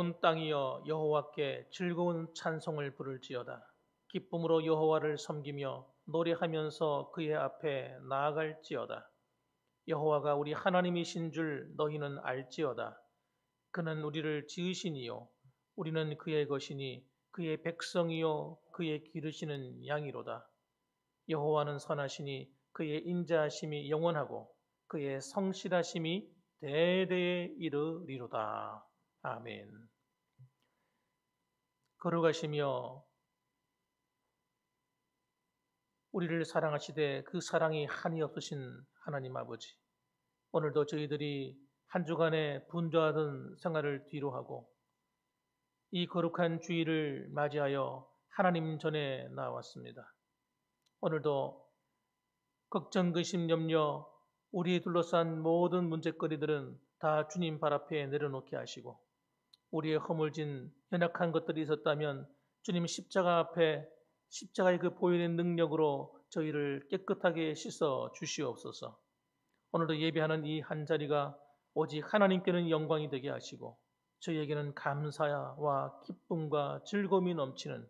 온 땅이여 여호와께 즐거운 찬송을 부를지어다. 기쁨으로 여호와를 섬기며 노래하면서 그의 앞에 나아갈지어다. 여호와가 우리 하나님이신 줄 너희는 알지어다. 그는 우리를 지으시니요 우리는 그의 것이니 그의 백성이요 그의 기르시는 양이로다. 여호와는 선하시니 그의 인자하심이 영원하고 그의 성실하심이 대대에 이르리로다. 아멘. 걸어가시며 우리를 사랑하시되 그 사랑이 한이 없으신 하나님 아버지, 오늘도 저희들이 한 주간의 분주하던 생활을 뒤로하고 이 거룩한 주일을 맞이하여 하나님 전에 나왔습니다. 오늘도 걱정, 의심, 염려, 우리에 둘러싼 모든 문제거리들은 다 주님 발 앞에 내려놓게 하시고 우리의 허물진 연약한 것들이 있었다면 주님 십자가 앞에 십자가의 그 보혈의 능력으로 저희를 깨끗하게 씻어 주시옵소서. 오늘도 예배하는 이 한 자리가 오직 하나님께는 영광이 되게 하시고 저희에게는 감사와 기쁨과 즐거움이 넘치는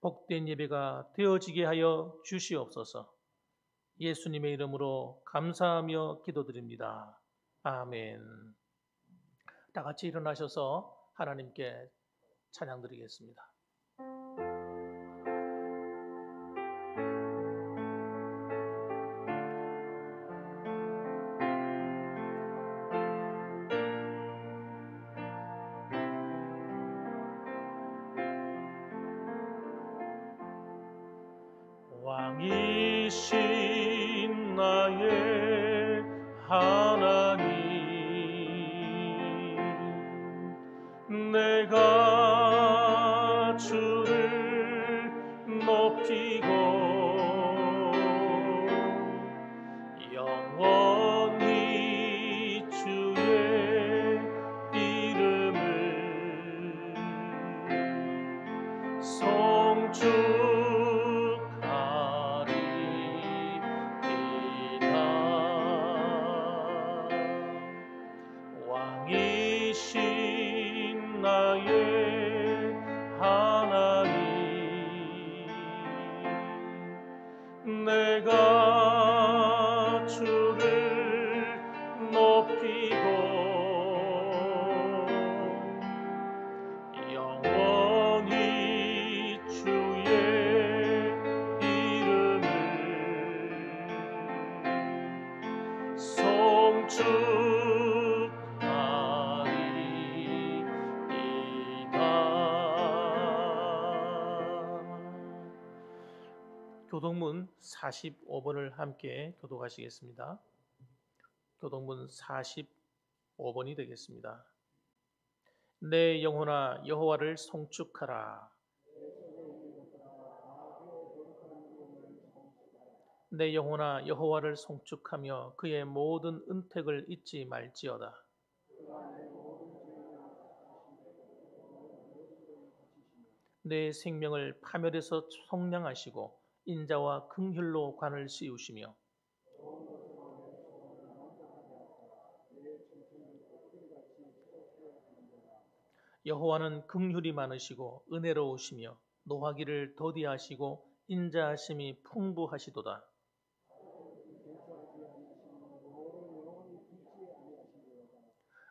복된 예배가 되어지게 하여 주시옵소서. 예수님의 이름으로 감사하며 기도드립니다. 아멘. 다 같이 일어나셔서 하나님께 찬양 드리겠습니다. 왕이신 나의 하나님, 내가 주를 높이고 영원히 주의 이름을 송축하리이다. 왕이신 나의 하나님, 내가 주를 높이고 영원히 주의 이름을 송축하리이다. 교동문 45번을 함께 교독하시겠습니다. 교동문 45번이 되겠습니다. 내 영혼아 여호와를 송축하라. 내 영혼아 여호와를 송축하며 그의 모든 은택을 잊지 말지어다. 내 생명을 파멸에서 속량하시고 인자와 긍휼로 관을 씌우시며 여호와는 긍휼이 많으시고 은혜로우시며 노하기를 더디하시고 인자하심이 풍부하시도다.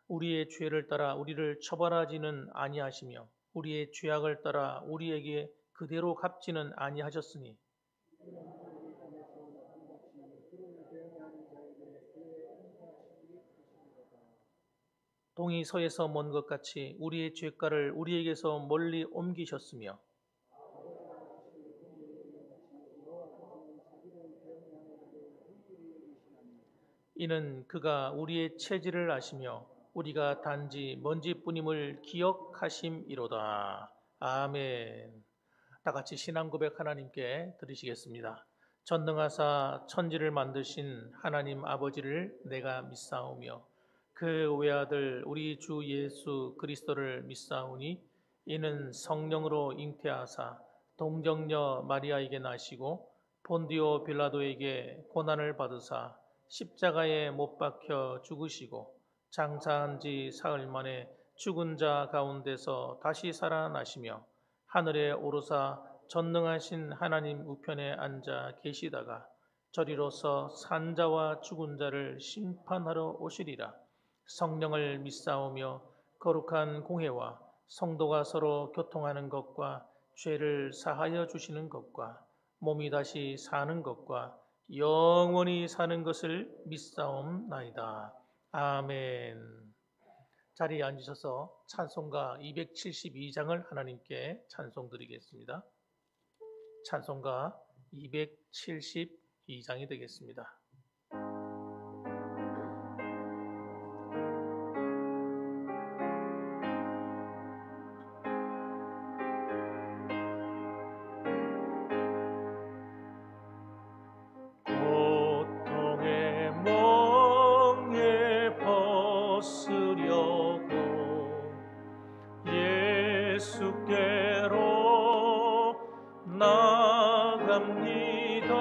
우리의 죄를 따라 우리를 처벌하지는 아니하시며 우리의 죄악을 따라 우리에게 그대로 갚지는 아니하셨으니 동이 서에서 먼 것 같이 우리의 죄가를 우리에게서 멀리 옮기셨으며 이는 그가 우리의 체질을 아시며 우리가 단지 먼지뿐임을 기억하심이로다. 아멘. 다 같이 신앙 고백 하나님께 드리시겠습니다. 전능하사 천지를 만드신 하나님 아버지를 내가 믿사오며 그 외아들 우리 주 예수 그리스도를 믿사오니 이는 성령으로 잉태하사 동정녀 마리아에게 나시고 본디오 빌라도에게 고난을 받으사 십자가에 못 박혀 죽으시고 장사한 지 사흘 만에 죽은 자 가운데서 다시 살아나시며 하늘에 오르사 전능하신 하나님 우편에 앉아 계시다가 저리로서 산자와 죽은 자를 심판하러 오시리라. 성령을 믿사오며 거룩한 공회와 성도가 서로 교통하는 것과 죄를 사하여 주시는 것과 몸이 다시 사는 것과 영원히 사는 것을 믿사옵나이다. 아멘. 자리에 앉으셔서 찬송가 272장을 하나님께 찬송드리겠습니다. 찬송가 272장이 되겠습니다. 고통의 멍에 벗으려고 예수께로 나갑니다.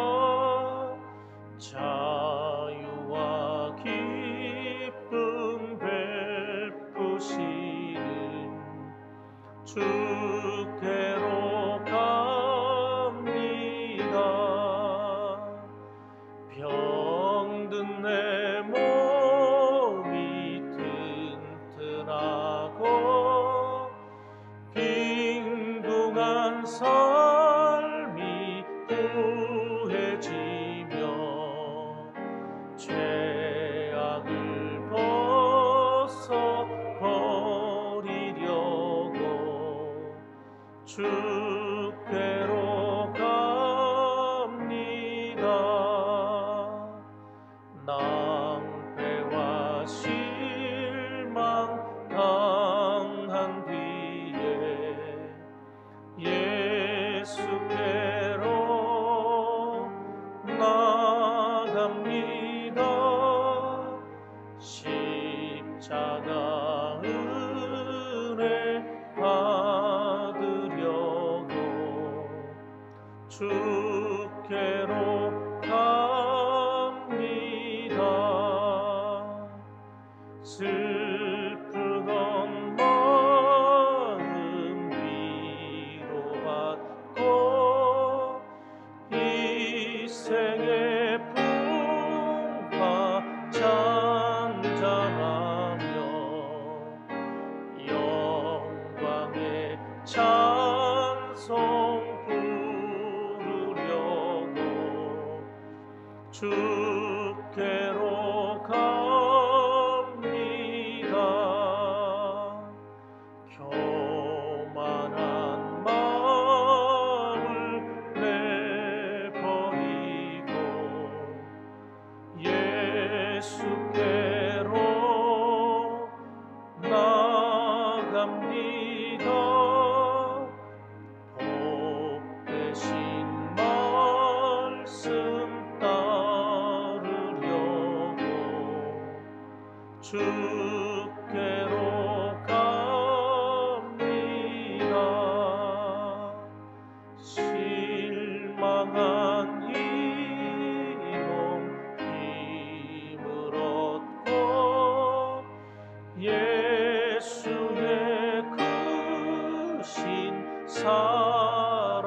자유와 기쁨 베푸시는 주께로 갑니다. 병든 내 몸이 튼튼하고 빈궁한 삶이 구해지며 죄악을 벗어버리려고 주께로 갑니다. 낭패와 실망 당한 뒤에 예수께로 나갑니다. 십자가 은혜 받으려고 주께로 갑니다. 슬프던 마음 위로받고 이 생의 풍파 찬잔하며 영광의 찬송 부르려고 주께로 갑니다. 교만한 마음을 내버리고 예수께로 나갑니다. 복되신 말씀 따르려고 주께로 갑니다. 실망한 이 몸 힘을 얻고 예수의 크신 사랑받아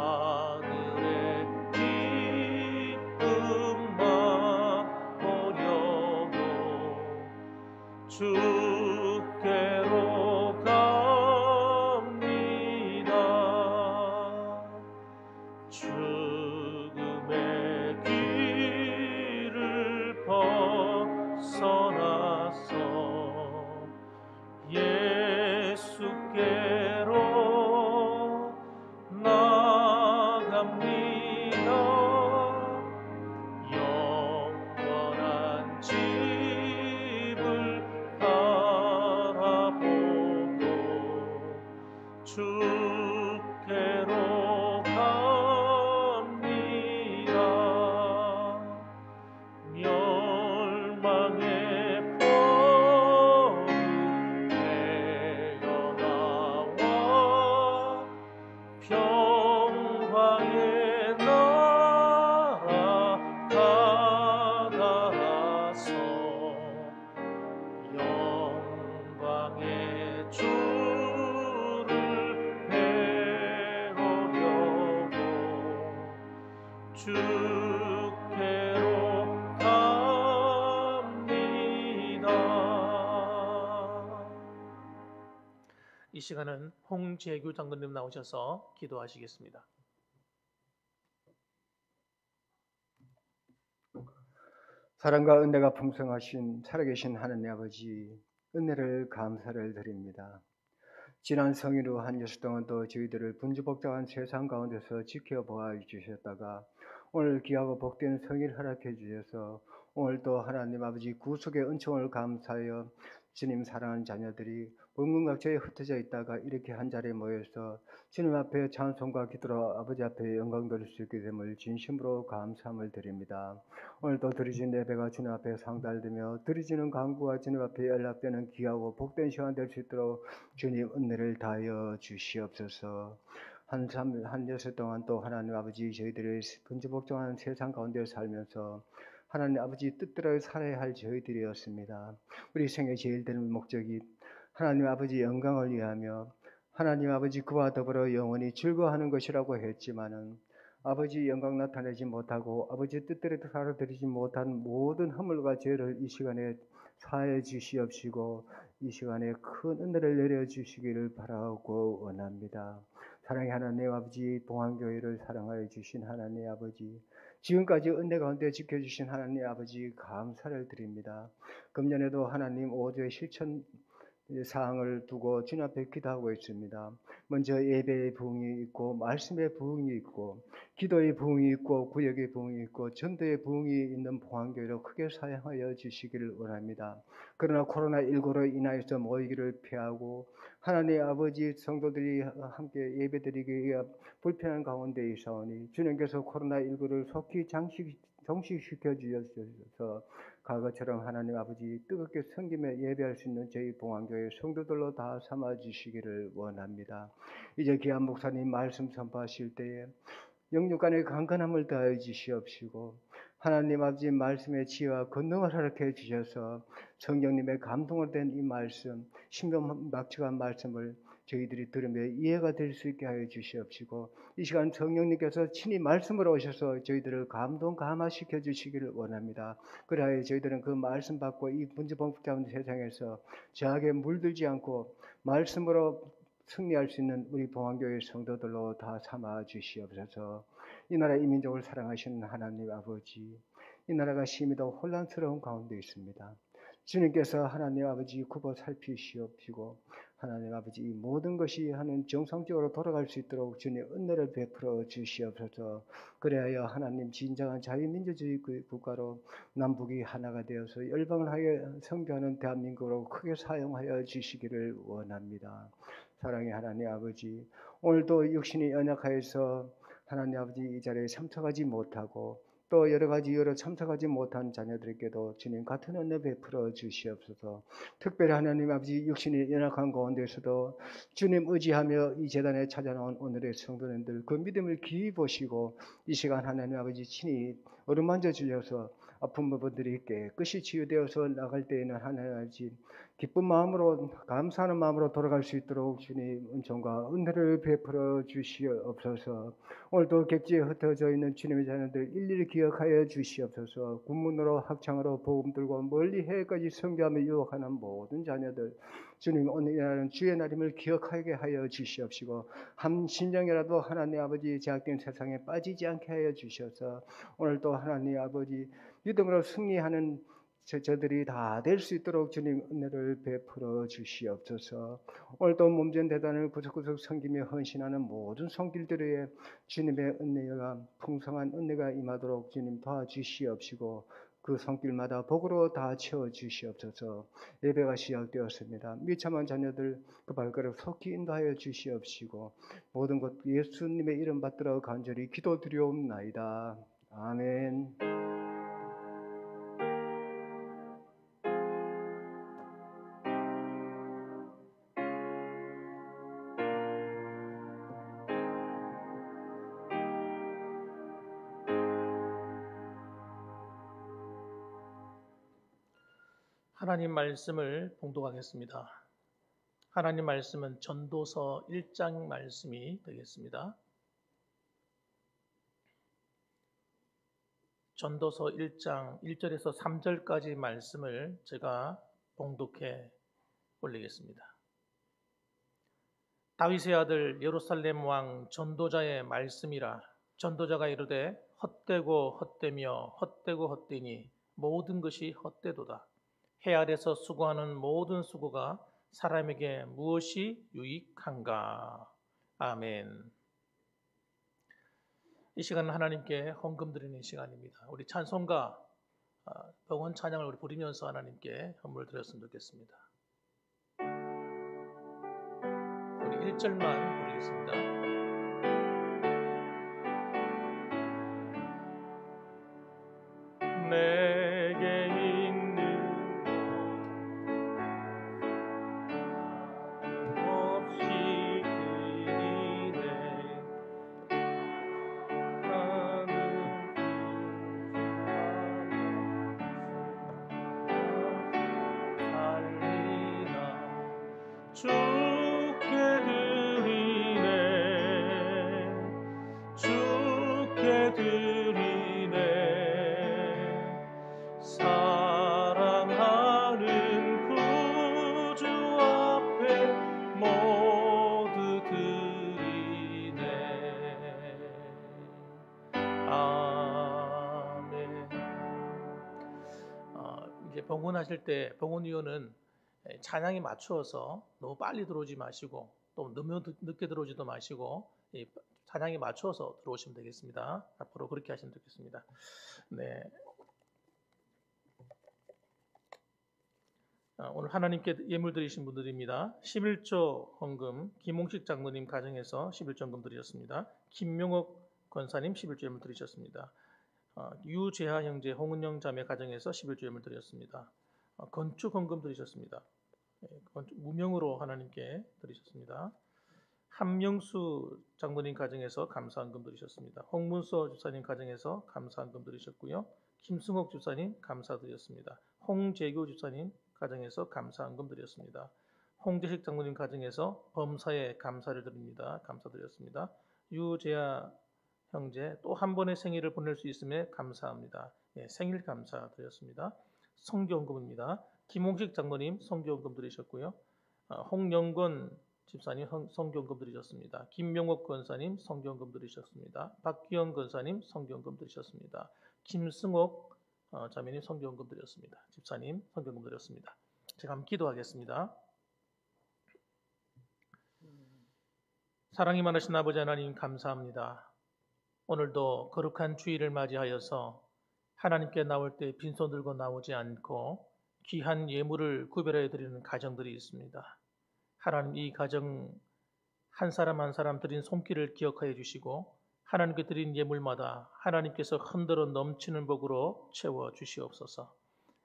하늘의 기쁨 맛보려고 주께로 갑니다. 죽음의 길을 벗어나서 예수께로 나갑니다. 영원한 집을 바라보 주께로 갑니다. 이 시간은 홍재규 장로님 나오셔서 기도하시겠습니다. 사랑과 은혜가 풍성하신 살아계신 하나님 아버지, 은혜를 감사를 드립니다. 지난 성일후 한 여수 동안 또 저희들을 분주복잡한 세상 가운데서 지켜보아 주셨다가 오늘 귀하고 복된 성일 허락해 주셔서 오늘 또 하나님 아버지 구속의 은총을 감사하여 주님 사랑하는 자녀들이 문문각처에 흩어져 있다가 이렇게 한자리에 모여서 주님 앞에 찬송과 기도로 아버지 앞에 영광 돌릴 수 있게 됨을 진심으로 감사함을 드립니다. 오늘도 드리진 예배가 주님 앞에 상달되며 드리지는 간구가 주님 앞에 연락되는 귀하고 복된 시간 될 수 있도록 주님 은혜를 다하여 주시옵소서. 한 여섯 동안 또 하나님 아버지 저희들의 분주복잡한 세상 가운데 살면서 하나님 아버지 뜻대로 살아야 할 저희들이었습니다. 우리 생의 제일 되는 목적이 하나님 아버지 영광을 위하며 하나님 아버지 그와 더불어 영원히 즐거워하는 것이라고 했지만은 아버지 영광 나타내지 못하고 아버지 뜻대로 살아드리지 못한 모든 허물과 죄를 이 시간에 사해 주시옵시고 이 시간에 큰 은혜를 내려주시기를 바라고 원합니다. 사랑의 하나님 아버지, 봉안교회를 사랑하여 주신 하나님 아버지, 지금까지 은혜 가운데 지켜주신 하나님 아버지 감사를 드립니다. 금년에도 하나님 5주의 실천 사항을 두고 주님 앞에 기도하고 있습니다. 먼저 예배의 부흥이 있고 말씀의 부흥이 있고 기도의 부흥이 있고 구역의 부흥이 있고 전도의 부흥이 있는 봉안교회로 크게 사용하여 주시기를 원합니다. 그러나 코로나19로 인하여서 모이기를 피하고 하나님 아버지 성도들이 함께 예배드리기가 불편한 가운데 있사오니 주님께서 코로나19를 속히 정식시켜 주셔서 과거처럼 하나님 아버지 뜨겁게 섬기며 예배할 수 있는 저희 봉안교회 성도들로 다 삼아 주시기를 원합니다. 이제 귀한 목사님 말씀 선포하실 때에 영육간의 강건함을 더하여 주시옵시고 하나님 아버지 말씀의 지혜와 권능을 허락해 주셔서 성령님의 감동을 된 이 말씀 신명막측한 말씀을 저희들이 들으며 이해가 될 수 있게 하여 주시옵시고 이 시간 성령님께서 친히 말씀으로 오셔서 저희들을 감화시켜 주시기를 원합니다. 그래야 저희들은 그 말씀 받고 이 분주복잡한 세상에서 죄악에 물들지 않고 말씀으로 승리할 수 있는 우리 봉안교회 성도들로 다 삼아 주시옵소서. 이 나라 이 민족을 사랑하시는 하나님 아버지, 이 나라가 심히도 혼란스러운 가운데 있습니다. 주님께서 하나님 아버지 굽어 살피시옵시고 하나님 아버지 이 모든 것이 하는 정상적으로 돌아갈 수 있도록 주님 은혜를 베풀어 주시옵소서. 그래야 하나님 진정한 자유민주주의 국가로 남북이 하나가 되어서 열방을 하여 선교하는 대한민국으로 크게 사용하여 주시기를 원합니다. 사랑의 하나님 아버지, 오늘도 육신이 연약하여서 하나님 아버지 이 자리에 참석하지 못하고 또 여러 가지 이유로 참석하지 못한 자녀들에게도 주님 같은 은혜 베풀어 주시옵소서. 특별히 하나님 아버지 육신이 연약한 가운데서도 주님 의지하며 이 재단에 찾아나온 오늘의 성도님들 그 믿음을 기이 보시고 이 시간 하나님 아버지 친히 어루만져 주셔서 아픈 부분들이 깨끗이 치유되어서 나갈 때에는 하나님 아버지 기쁜 마음으로 감사하는 마음으로 돌아갈 수 있도록 주님 은총과 은혜를 베풀어 주시옵소서. 오늘도 객지에 흩어져 있는 주님의 자녀들 일일이 기억하여 주시옵소서. 군문으로 학창으로 복음 들고 멀리 해까지 선교하며 유혹하는 모든 자녀들 주님 오늘날은 주의 날임을 기억하게 하여 주시옵시고 한 심령이라도 하나님 아버지 제약된 세상에 빠지지 않게 하여 주셔서 오늘도 하나님 아버지 믿음으로 승리하는 저들이 다 될 수 있도록 주님 은혜를 베풀어 주시옵소서. 오늘도 몸전 대단을 구석구석 섬기며 헌신하는 모든 손길들에 주님의 은혜가 풍성한 은혜가 임하도록 주님 도와주시옵시고 그 손길마다 복으로 다 채워주시옵소서. 예배가 시작되었습니다. 미참한 자녀들 그 발걸음 속히 인도하여 주시옵시고 모든 것 예수님의 이름 받들어 간절히 기도드리옵나이다. 아멘. 하나님 말씀을 봉독하겠습니다. 하나님 말씀은 전도서 1장 말씀이 되겠습니다. 전도서 1장 1절에서 3절까지 말씀을 제가 봉독해 올리겠습니다. 다윗의 아들 예루살렘 왕 전도자의 말씀이라. 전도자가 이르되 헛되고 헛되며 헛되고 헛되니 모든 것이 헛되도다. 해 아래서 수고하는 모든 수고가 사람에게 무엇이 유익한가. 아멘. 이 시간은 하나님께 헌금 드리는 시간입니다. 우리 찬송가 병원 찬양을 우리 부르면서 하나님께 헌물 드렸으면 좋겠습니다. 우리 1절만 부르겠습니다. 내게 있는 없이 드리네. 나는 살리나 주께 드리네. 주께 드리네. 사랑하는 구주 앞에 모두 드리네. 아멘. 이제 봉헌하실 때 봉헌위원은 찬양에 맞추어서 너무 빨리 들어오지 마시고 또 너무 늦게 들어오지도 마시고 찬양에 맞추어서 들어오시면 되겠습니다. 앞으로 그렇게 하시면 되겠습니다. 네. 오늘 하나님께 예물 드리신 분들입니다. 11조 헌금 김홍식 장로님 가정에서 11조 헌금 드리셨습니다. 김명옥 권사님 11조 예물 드리셨습니다. 유재하 형제 홍은영 자매 가정에서 11조 예물 드렸습니다. 건축 헌금 드리셨습니다. 무명으로 하나님께 드리셨습니다. 한명수 장로님 가정에서 감사 헌금 드리셨습니다. 홍문서 주사님 가정에서 감사 헌금 드리셨고요. 김승옥 주사님 감사 드렸습니다. 홍재규 주사님 가정에서 감사 헌금 드렸습니다. 홍재식 장로님 가정에서 범사에 감사를 드립니다. 감사드렸습니다. 유재하 형제 또 한 번의 생일을 보낼 수 있음에 감사합니다. 생일 감사 드렸습니다. 성교헌금입니다. 김홍식 장로님 성교헌금 드리셨고요. 홍영건 집사님 성교헌금 드리셨습니다. 김명옥 권사님 성교헌금 드리셨습니다. 박기영 권사님 성교헌금 드리셨습니다. 김승옥 자매님 성교헌금 드렸습니다. 집사님 성교헌금 드렸습니다. 제가 한번 기도하겠습니다. 사랑이 많으신 아버지 하나님 감사합니다. 오늘도 거룩한 주일을 맞이하여서 하나님께 나올 때 빈손 들고 나오지 않고 귀한 예물을 구별해 드리는 가정들이 있습니다. 하나님 이 가정 한 사람 한 사람 드린 손길을 기억하여 주시고 하나님께 드린 예물마다 하나님께서 흔들어 넘치는 복으로 채워 주시옵소서.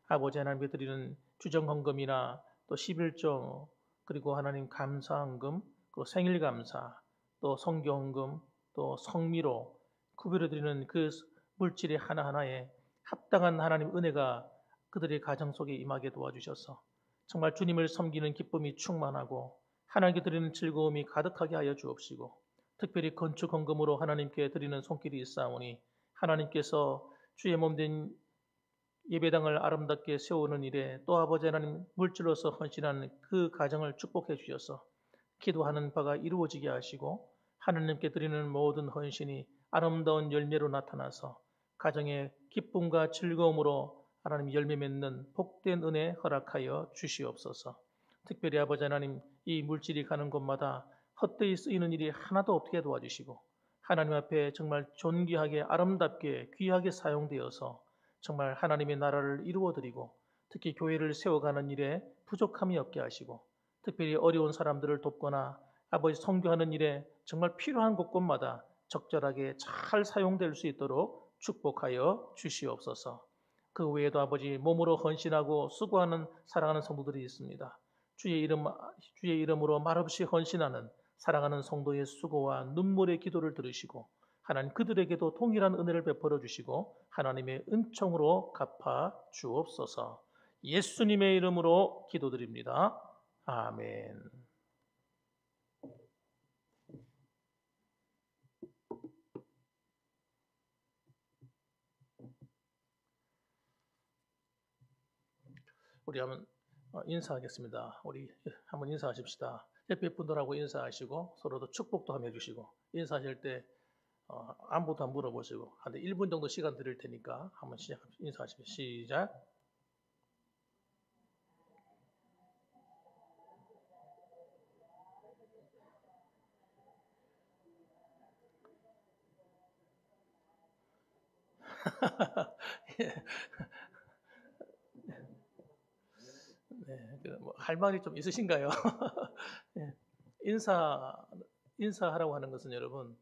아버지 하나님께 드리는 주정헌금이나 또 11조 그리고 하나님 감사헌금 또 생일감사 또 성교헌금 또 성미로 구별해 드리는 그 물질이 하나하나에 합당한 하나님 은혜가 그들의 가정 속에 임하게 도와주셔서 정말 주님을 섬기는 기쁨이 충만하고 하나님께 드리는 즐거움이 가득하게 하여 주옵시고 특별히 건축 헌금으로 하나님께 드리는 손길이 있사오니 하나님께서 주의 몸된 예배당을 아름답게 세우는 일에 또 아버지 하나님 물질로서 헌신하는 그 가정을 축복해 주셔서 기도하는 바가 이루어지게 하시고 하나님께 드리는 모든 헌신이 아름다운 열매로 나타나서 가정의 기쁨과 즐거움으로 하나님 열매 맺는 복된 은혜 허락하여 주시옵소서. 특별히 아버지 하나님 이 물질이 가는 곳마다 헛되이 쓰이는 일이 하나도 없게 도와주시고 하나님 앞에 정말 존귀하게 아름답게 귀하게 사용되어서 정말 하나님의 나라를 이루어드리고 특히 교회를 세워가는 일에 부족함이 없게 하시고 특별히 어려운 사람들을 돕거나 아버지 선교하는 일에 정말 필요한 곳곳마다 적절하게 잘 사용될 수 있도록 축복하여 주시옵소서. 그 외에도 아버지 몸으로 헌신하고 수고하는 사랑하는 성도들이 있습니다. 주의 이름으로 말없이 헌신하는 사랑하는 성도의 수고와 눈물의 기도를 들으시고 하나님 그들에게도 동일한 은혜를 베풀어 주시고 하나님의 은총으로 갚아 주옵소서. 예수님의 이름으로 기도드립니다. 아멘. 우리 한번 인사하겠습니다. 우리 한번 인사하십시다. 옆에 분들하고 인사하시고 서로도 축복도 한번 해주시고 인사하실 때 안부도 한번 물어보시고 한 1분 정도 시간 드릴 테니까 한번 인사하십시오. 시작. 예. 네, 할 말이 좀 있으신가요? 예. 인사하라고 하는 것은 여러분,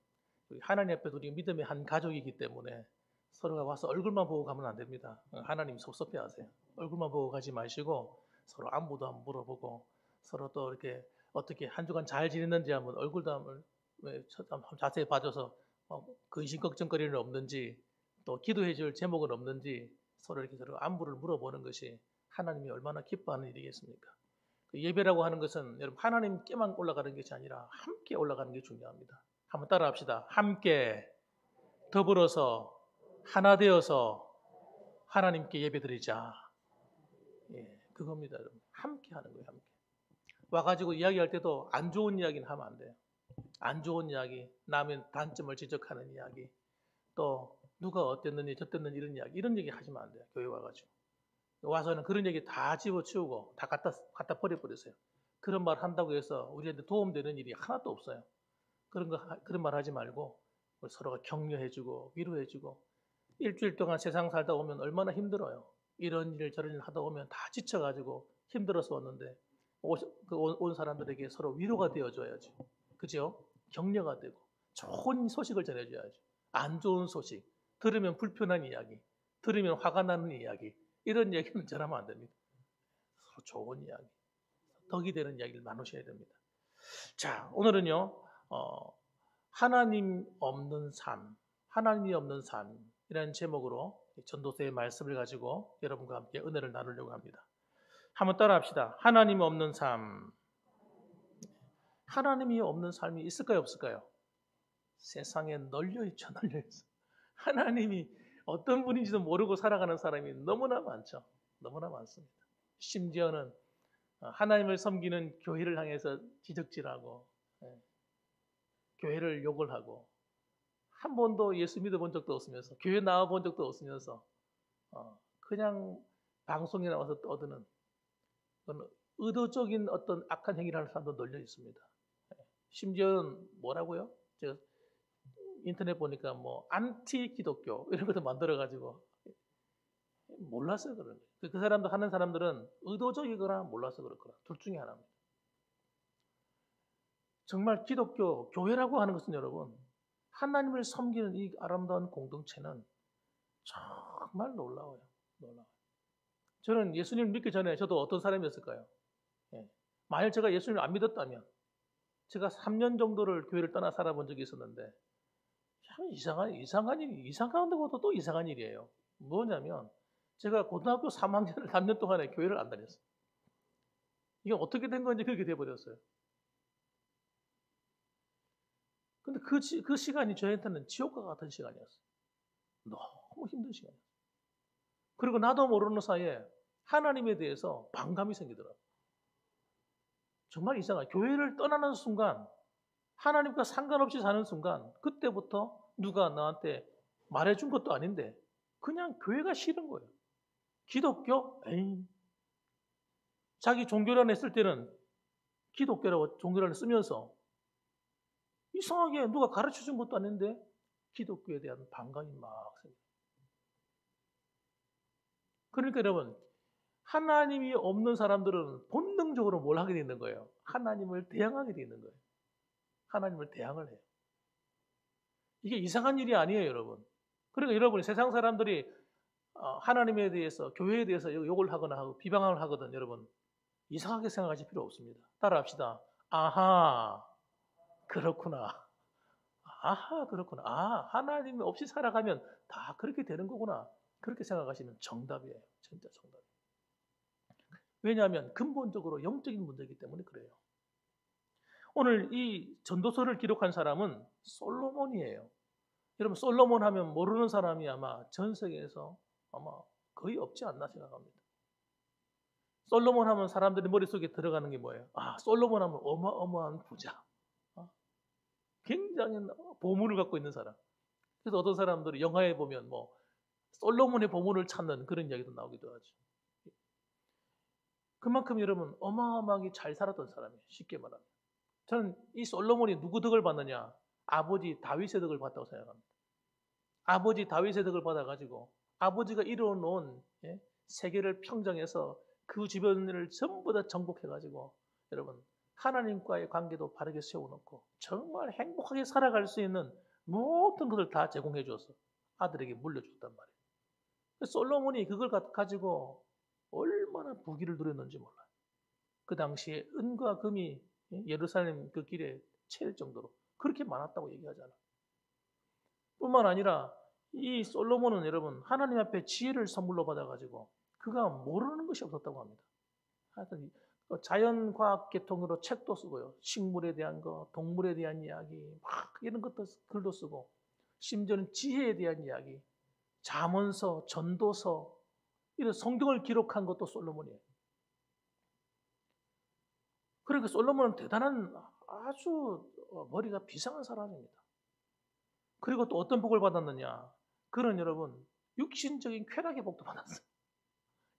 우리 하나님 앞에 우리 믿음의 한 가족이기 때문에 서로가 와서 얼굴만 보고 가면 안 됩니다. 하나님 섭섭해 하세요. 얼굴만 보고 가지 마시고 서로 안부도 한번 물어보고 서로 또 이렇게 어떻게 한 주간 잘 지냈는지 한번 얼굴도 한번 자세히 봐줘서 근심 걱정거리는 없는지 또 기도해 줄 제목은 없는지 서로 이렇게 서로 안부를 물어보는 것이 하나님이 얼마나 기뻐하는 일이겠습니까? 그 예배라고 하는 것은 여러분 하나님께만 올라가는 것이 아니라 함께 올라가는 게 중요합니다. 한번 따라합시다. 함께 더불어서 하나 되어서 하나님께 예배드리자. 예, 그겁니다, 여러분. 함께 하는 거예요, 함께. 와가지고 이야기할 때도 안 좋은 이야기는 하면 안 돼요. 안 좋은 이야기, 남의 단점을 지적하는 이야기, 또 누가 어땠느니 저땠느니 이런 얘기 하시면 안 돼요. 교회 와가지고. 와서는 그런 얘기 다 집어치우고 다 갖다 버려버렸어요. 그런 말 한다고 해서 우리한테 도움되는 일이 하나도 없어요. 그런 말 하지 말고 서로가 격려해주고 위로해주고 일주일 동안 세상 살다 오면 얼마나 힘들어요. 이런 일 저런 일 하다 오면 다 지쳐가지고 힘들어서 왔는데 온 사람들에게 서로 위로가 되어줘야지. 그죠? 격려가 되고 좋은 소식을 전해줘야지. 안 좋은 소식, 들으면 불편한 이야기, 들으면 화가 나는 이야기 이런 얘기는 전하면 안 됩니다. 서로 좋은 이야기, 덕이 되는 이야기를 나누셔야 됩니다. 자, 오늘은요. 하나님 없는 삶, 하나님이 없는 삶이라는 제목으로 전도서의 말씀을 가지고 여러분과 함께 은혜를 나누려고 합니다. 한번 따라합시다. 하나님 없는 삶. 하나님이 없는 삶이 있을까요, 없을까요? 세상에 널려있죠, 널려있어. 하나님이 어떤 분인지도 모르고 살아가는 사람이 너무나 많죠. 너무나 많습니다. 심지어는 하나님을 섬기는 교회를 향해서 지적질하고 교회를 욕을 하고 한 번도 예수 믿어본 적도 없으면서 교회 나와본 적도 없으면서 그냥 방송에 나와서 떠드는 의도적인 어떤 악한 행위를 하는 사람도 널려 있습니다. 심지어는 뭐라고요? 제가 인터넷 보니까 뭐 안티 기독교 이런 것도 만들어가지고 몰랐어요 그런 거. 그 사람들 하는 사람들은 의도적이거나 몰라서 그렇거나 둘 중에 하나입니다. 정말 기독교 교회라고 하는 것은 여러분 하나님을 섬기는 이 아름다운 공동체는 정말 놀라워요. 놀라워요. 저는 예수님을 믿기 전에 저도 어떤 사람이었을까요? 예. 만약 제가 예수님을 안 믿었다면 제가 3년 정도를 교회를 떠나 살아본 적이 있었는데 참 이상한데도 또 이상한 일이에요. 뭐냐면 제가 고등학교 3학년을 3년 동안에 교회를 안 다녔어요. 이게 어떻게 된 건지 그렇게 돼버렸어요. 근데 그 시간이 저한테는 지옥과 같은 시간이었어요. 너무 힘든 시간이었어요. 그리고 나도 모르는 사이에 하나님에 대해서 반감이 생기더라고요. 정말 이상해요. 교회를 떠나는 순간 하나님과 상관없이 사는 순간 그때부터 누가 나한테 말해준 것도 아닌데 그냥 교회가 싫은 거예요. 기독교? 에이. 자기 종교란 했을 때는 기독교라고 종교란을 쓰면서 이상하게 누가 가르쳐준 것도 아닌데 기독교에 대한 반감이 막 생겨요. 그러니까 여러분 하나님이 없는 사람들은 본능적으로 뭘 하게 되는 거예요? 하나님을 대항하게 되는 거예요. 하나님을 대항을 해요. 이게 이상한 일이 아니에요, 여러분. 그러니까 여러분이 세상 사람들이 하나님에 대해서 교회에 대해서 욕을 하거나 하고 비방을 하거든 여러분 이상하게 생각하실 필요 없습니다. 따라합시다. 아하 그렇구나. 아하 그렇구나. 아 하나님 없이 살아가면 다 그렇게 되는 거구나. 그렇게 생각하시면 정답이에요. 진짜 정답. 왜냐하면 근본적으로 영적인 문제이기 때문에 그래요. 오늘 이 전도서를 기록한 사람은 솔로몬이에요. 여러분 솔로몬 하면 모르는 사람이 아마 전 세계에서 아마 거의 없지 않나 생각합니다. 솔로몬 하면 사람들이 머릿속에 들어가는 게 뭐예요? 아, 솔로몬 하면 어마어마한 부자. 어? 굉장히 보물을 갖고 있는 사람. 그래서 어떤 사람들이 영화에 보면 뭐 솔로몬의 보물을 찾는 그런 이야기도 나오기도 하죠. 그만큼 여러분 어마어마하게 잘 살았던 사람이에요. 쉽게 말하면. 저는 이 솔로몬이 누구 덕을 받느냐? 아버지 다윗의 덕을 받다고 생각합니다. 아버지 다윗의 덕을 받아가지고 아버지가 이루어놓은 세계를 평정해서 그 주변을 전부 다 정복해가지고 여러분 하나님과의 관계도 바르게 세워놓고 정말 행복하게 살아갈 수 있는 모든 것을 다 제공해 주어서 아들에게 물려줬단 말이에요. 솔로몬이 그걸 가지고 얼마나 부귀를 누렸는지 몰라요. 그 당시에 은과 금이 예루살렘 그 길에 채일 정도로 그렇게 많았다고 얘기하잖아요. 뿐만 아니라 이 솔로몬은 여러분 하나님 앞에 지혜를 선물로 받아가지고 그가 모르는 것이 없었다고 합니다. 하여튼 자연과학 계통으로 책도 쓰고요. 식물에 대한 거, 동물에 대한 이야기, 막 이런 것도 글도 쓰고 심지어는 지혜에 대한 이야기, 잠언서, 전도서 이런 성경을 기록한 것도 솔로몬이에요. 그러니까 솔로몬은 대단한 아주 머리가 비상한 사람입니다. 그리고 또 어떤 복을 받았느냐? 그는 여러분 육신적인 쾌락의 복도 받았어요.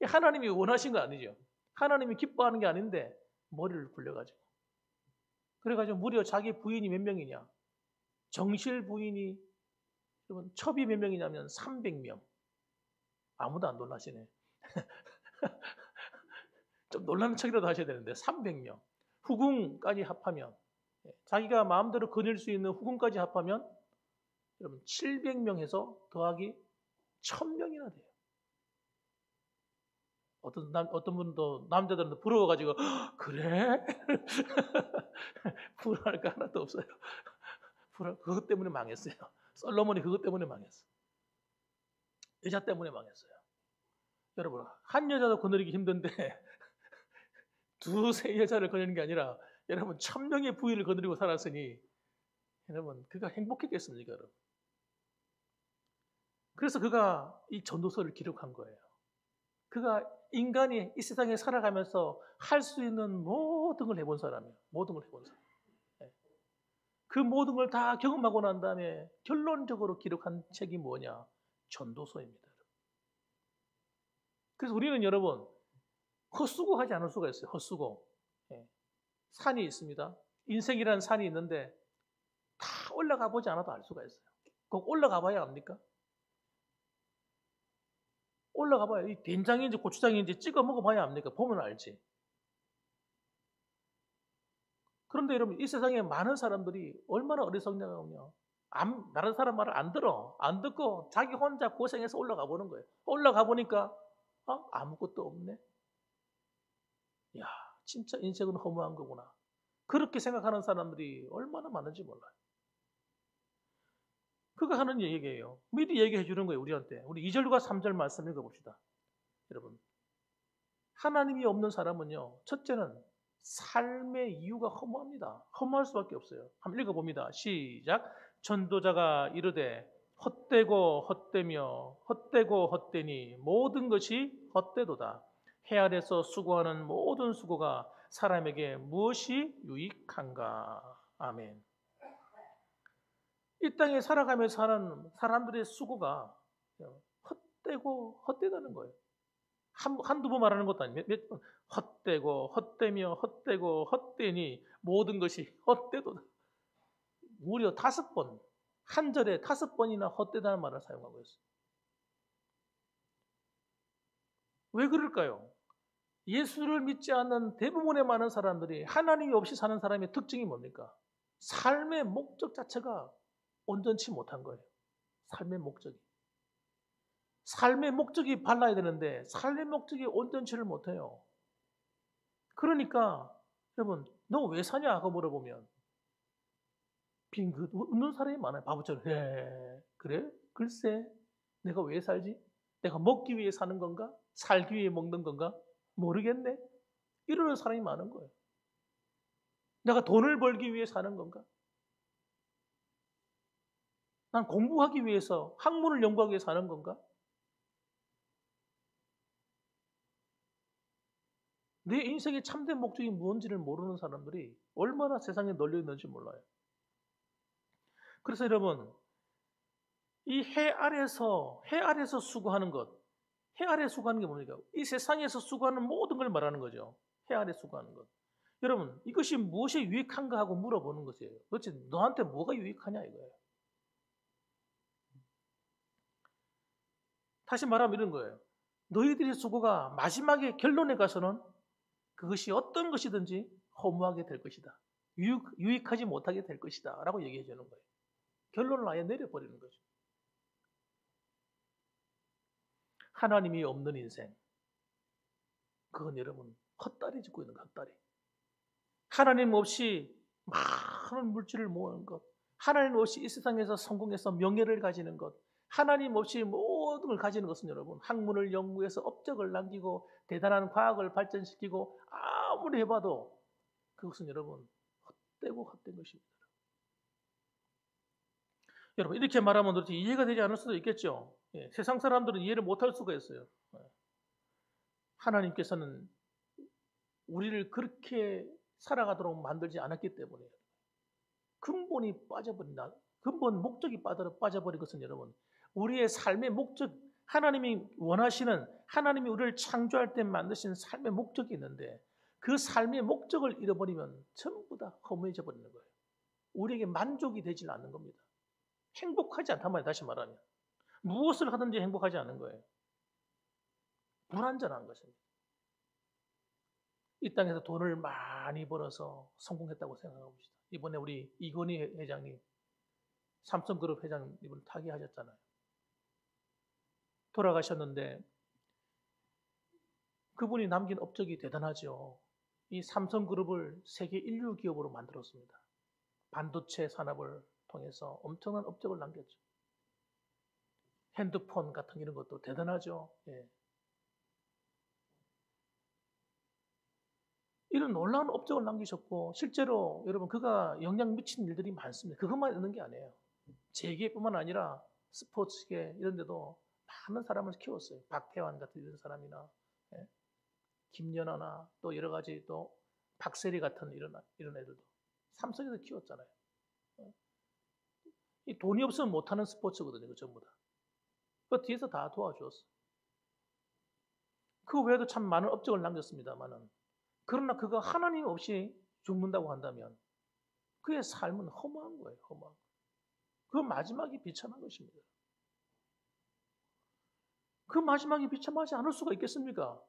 하나님이 원하신 거 아니죠. 하나님이 기뻐하는 게 아닌데 머리를 굴려가지고. 그래가지고 무려 자기 부인이 몇 명이냐? 정실 부인이 여러분 첩이 몇 명이냐면 300명. 아무도 안 놀라시네. 좀 놀라는 척이라도 하셔야 되는데 300명. 후궁까지 합하면 자기가 마음대로 거닐 수 있는 후궁까지 합하면 여러분 700명 해서 더하기 1000명이나 돼요. 어떤 분도 남자들은 부러워가지고 그래? 부러워할 거 하나도 없어요. 그것 때문에 망했어요. 솔로몬이 그것 때문에 망했어. 여자 때문에 망했어요. 여러분 한 여자도 거느리기 힘든데 두세 여자를 거느리는 게 아니라 여러분 1000명의 부인을 거느리고 살았으니 여러분 그가 행복했겠습니까? 여러분? 그래서 그가 이 전도서를 기록한 거예요. 그가 인간이 이 세상에 살아가면서 할 수 있는 모든 걸 해본 사람이에요. 모든 걸 해본 사람. 그 모든 걸 다 경험하고 난 다음에 결론적으로 기록한 책이 뭐냐? 전도서입니다. 그래서 우리는 여러분 헛수고 하지 않을 수가 있어요. 헛수고. 산이 있습니다. 인생이라는 산이 있는데 다 올라가 보지 않아도 알 수가 있어요. 꼭 올라가 봐야 합니까? 올라가 봐야 이 된장인지 고추장인지 찍어 먹어봐야 합니까? 보면 알지. 그런데 여러분 이 세상에 많은 사람들이 얼마나 어리석냐면요. 다른 사람 말을 안 들어. 안 듣고 자기 혼자 고생해서 올라가 보는 거예요. 올라가 보니까 아무것도 없네. 야, 진짜 인생은 허무한 거구나. 그렇게 생각하는 사람들이 얼마나 많은지 몰라요. 그가 하는 얘기예요. 미리 얘기해 주는 거예요, 우리한테. 우리 2절과 3절 말씀 읽어봅시다. 여러분, 하나님이 없는 사람은요, 첫째는 삶의 이유가 허무합니다. 허무할 수밖에 없어요. 한번 읽어봅니다. 시작. 전도자가 이르되 헛되고 헛되며 헛되고 헛되니 모든 것이 헛되도다. 해 아래서 수고하는 모든 수고가 사람에게 무엇이 유익한가. 아멘. 이 땅에 살아가면서 하는 사람들의 수고가 헛되고 헛되다는 거예요. 한두 번 말하는 것도 아니에요. 몇 번 헛되고 헛되며 헛되고 헛되니 모든 것이 헛되도다. 무려 5번, 한 절에 5번이나 헛되다는 말을 사용하고 있어요. 왜 그럴까요? 예수를 믿지 않는 대부분의 많은 사람들이 하나님이 없이 사는 사람의 특징이 뭡니까? 삶의 목적 자체가 온전치 못한 거예요. 삶의 목적이. 삶의 목적이 발라야 되는데 삶의 목적이 온전치를 못해요. 그러니까 여러분 너 왜 사냐 하고 물어보면 빙긋 웃는 사람이 많아요. 바보처럼. 그래? 글쎄 내가 왜 살지? 내가 먹기 위해 사는 건가? 살기 위해 먹는 건가? 모르겠네. 이러는 사람이 많은 거예요. 내가 돈을 벌기 위해 사는 건가? 난 공부하기 위해서 학문을 연구하기 위해 사는 건가? 내 인생의 참된 목적이 무엇인지를 모르는 사람들이 얼마나 세상에 널려 있는지 몰라요. 그래서 여러분, 이 해 아래서 수고하는 것, 해 아래 수고하는 게 뭡니까? 이 세상에서 수고하는 모든 걸 말하는 거죠. 해 아래 수고하는 것. 여러분, 이것이 무엇이 유익한가 하고 물어보는 것이에요. 도대체 너한테 뭐가 유익하냐 이거예요. 다시 말하면 이런 거예요. 너희들의 수고가 마지막에 결론에 가서는 그것이 어떤 것이든지 허무하게 될 것이다. 유익하지 못하게 될 것이다. 라고 얘기해 주는 거예요. 결론을 아예 내려버리는 거죠. 하나님이 없는 인생. 그건 여러분 헛다리 짚고 있는 거, 헛다리. 하나님 없이 많은 물질을 모으는 것. 하나님 없이 이 세상에서 성공해서 명예를 가지는 것. 하나님 없이 모든 걸 가지는 것은 여러분 학문을 연구해서 업적을 남기고 대단한 과학을 발전시키고 아무리 해봐도 그것은 여러분 헛되고 헛된 것입니다. 여러분 이렇게 말하면 도대체 이해가 되지 않을 수도 있겠죠. 예, 세상 사람들은 이해를 못할 수가 있어요. 하나님께서는 우리를 그렇게 살아가도록 만들지 않았기 때문에 근본이 빠져버린다. 근본 목적이 빠져버린 것은 여러분 우리의 삶의 목적, 하나님이 원하시는, 하나님이 우리를 창조할 때 만드신 삶의 목적이 있는데 그 삶의 목적을 잃어버리면 전부 다 허무해져 버리는 거예요. 우리에게 만족이 되질 않는 겁니다. 행복하지 않단 말이에요. 다시 말하면 무엇을 하든지 행복하지 않은 거예요. 불완전한 것입니다. 이 땅에서 돈을 많이 벌어서 성공했다고 생각하고 있습니다. 이번에 우리 이건희 회장님, 삼성그룹 회장님을 타계하셨잖아요. 돌아가셨는데 그분이 남긴 업적이 대단하죠. 이 삼성그룹을 세계 인류 기업으로 만들었습니다. 반도체 산업을 통해서 엄청난 업적을 남겼죠. 핸드폰 같은 이런 것도 대단하죠. 예. 이런 놀라운 업적을 남기셨고 실제로 여러분 그가 영향 미친 일들이 많습니다. 그것만 있는 게 아니에요. 재계뿐만 아니라 스포츠계 이런 데도 많은 사람을 키웠어요. 박태환 같은 이런 사람이나 예. 김연아나 또 여러 가지 또 박세리 같은 이런 애들도 삼성에서 키웠잖아요. 이 돈이 없으면 못하는 스포츠거든요. 그 전부 다. 그 뒤에서 다 도와주었어요. 그 외에도 참 많은 업적을 남겼습니다만은 그러나 그가 하나님 없이 죽는다고 한다면 그의 삶은 허무한 거예요. 허무한 거. 그 마지막이 비참한 것입니다. 그 마지막이 비참하지 않을 수가 있겠습니까?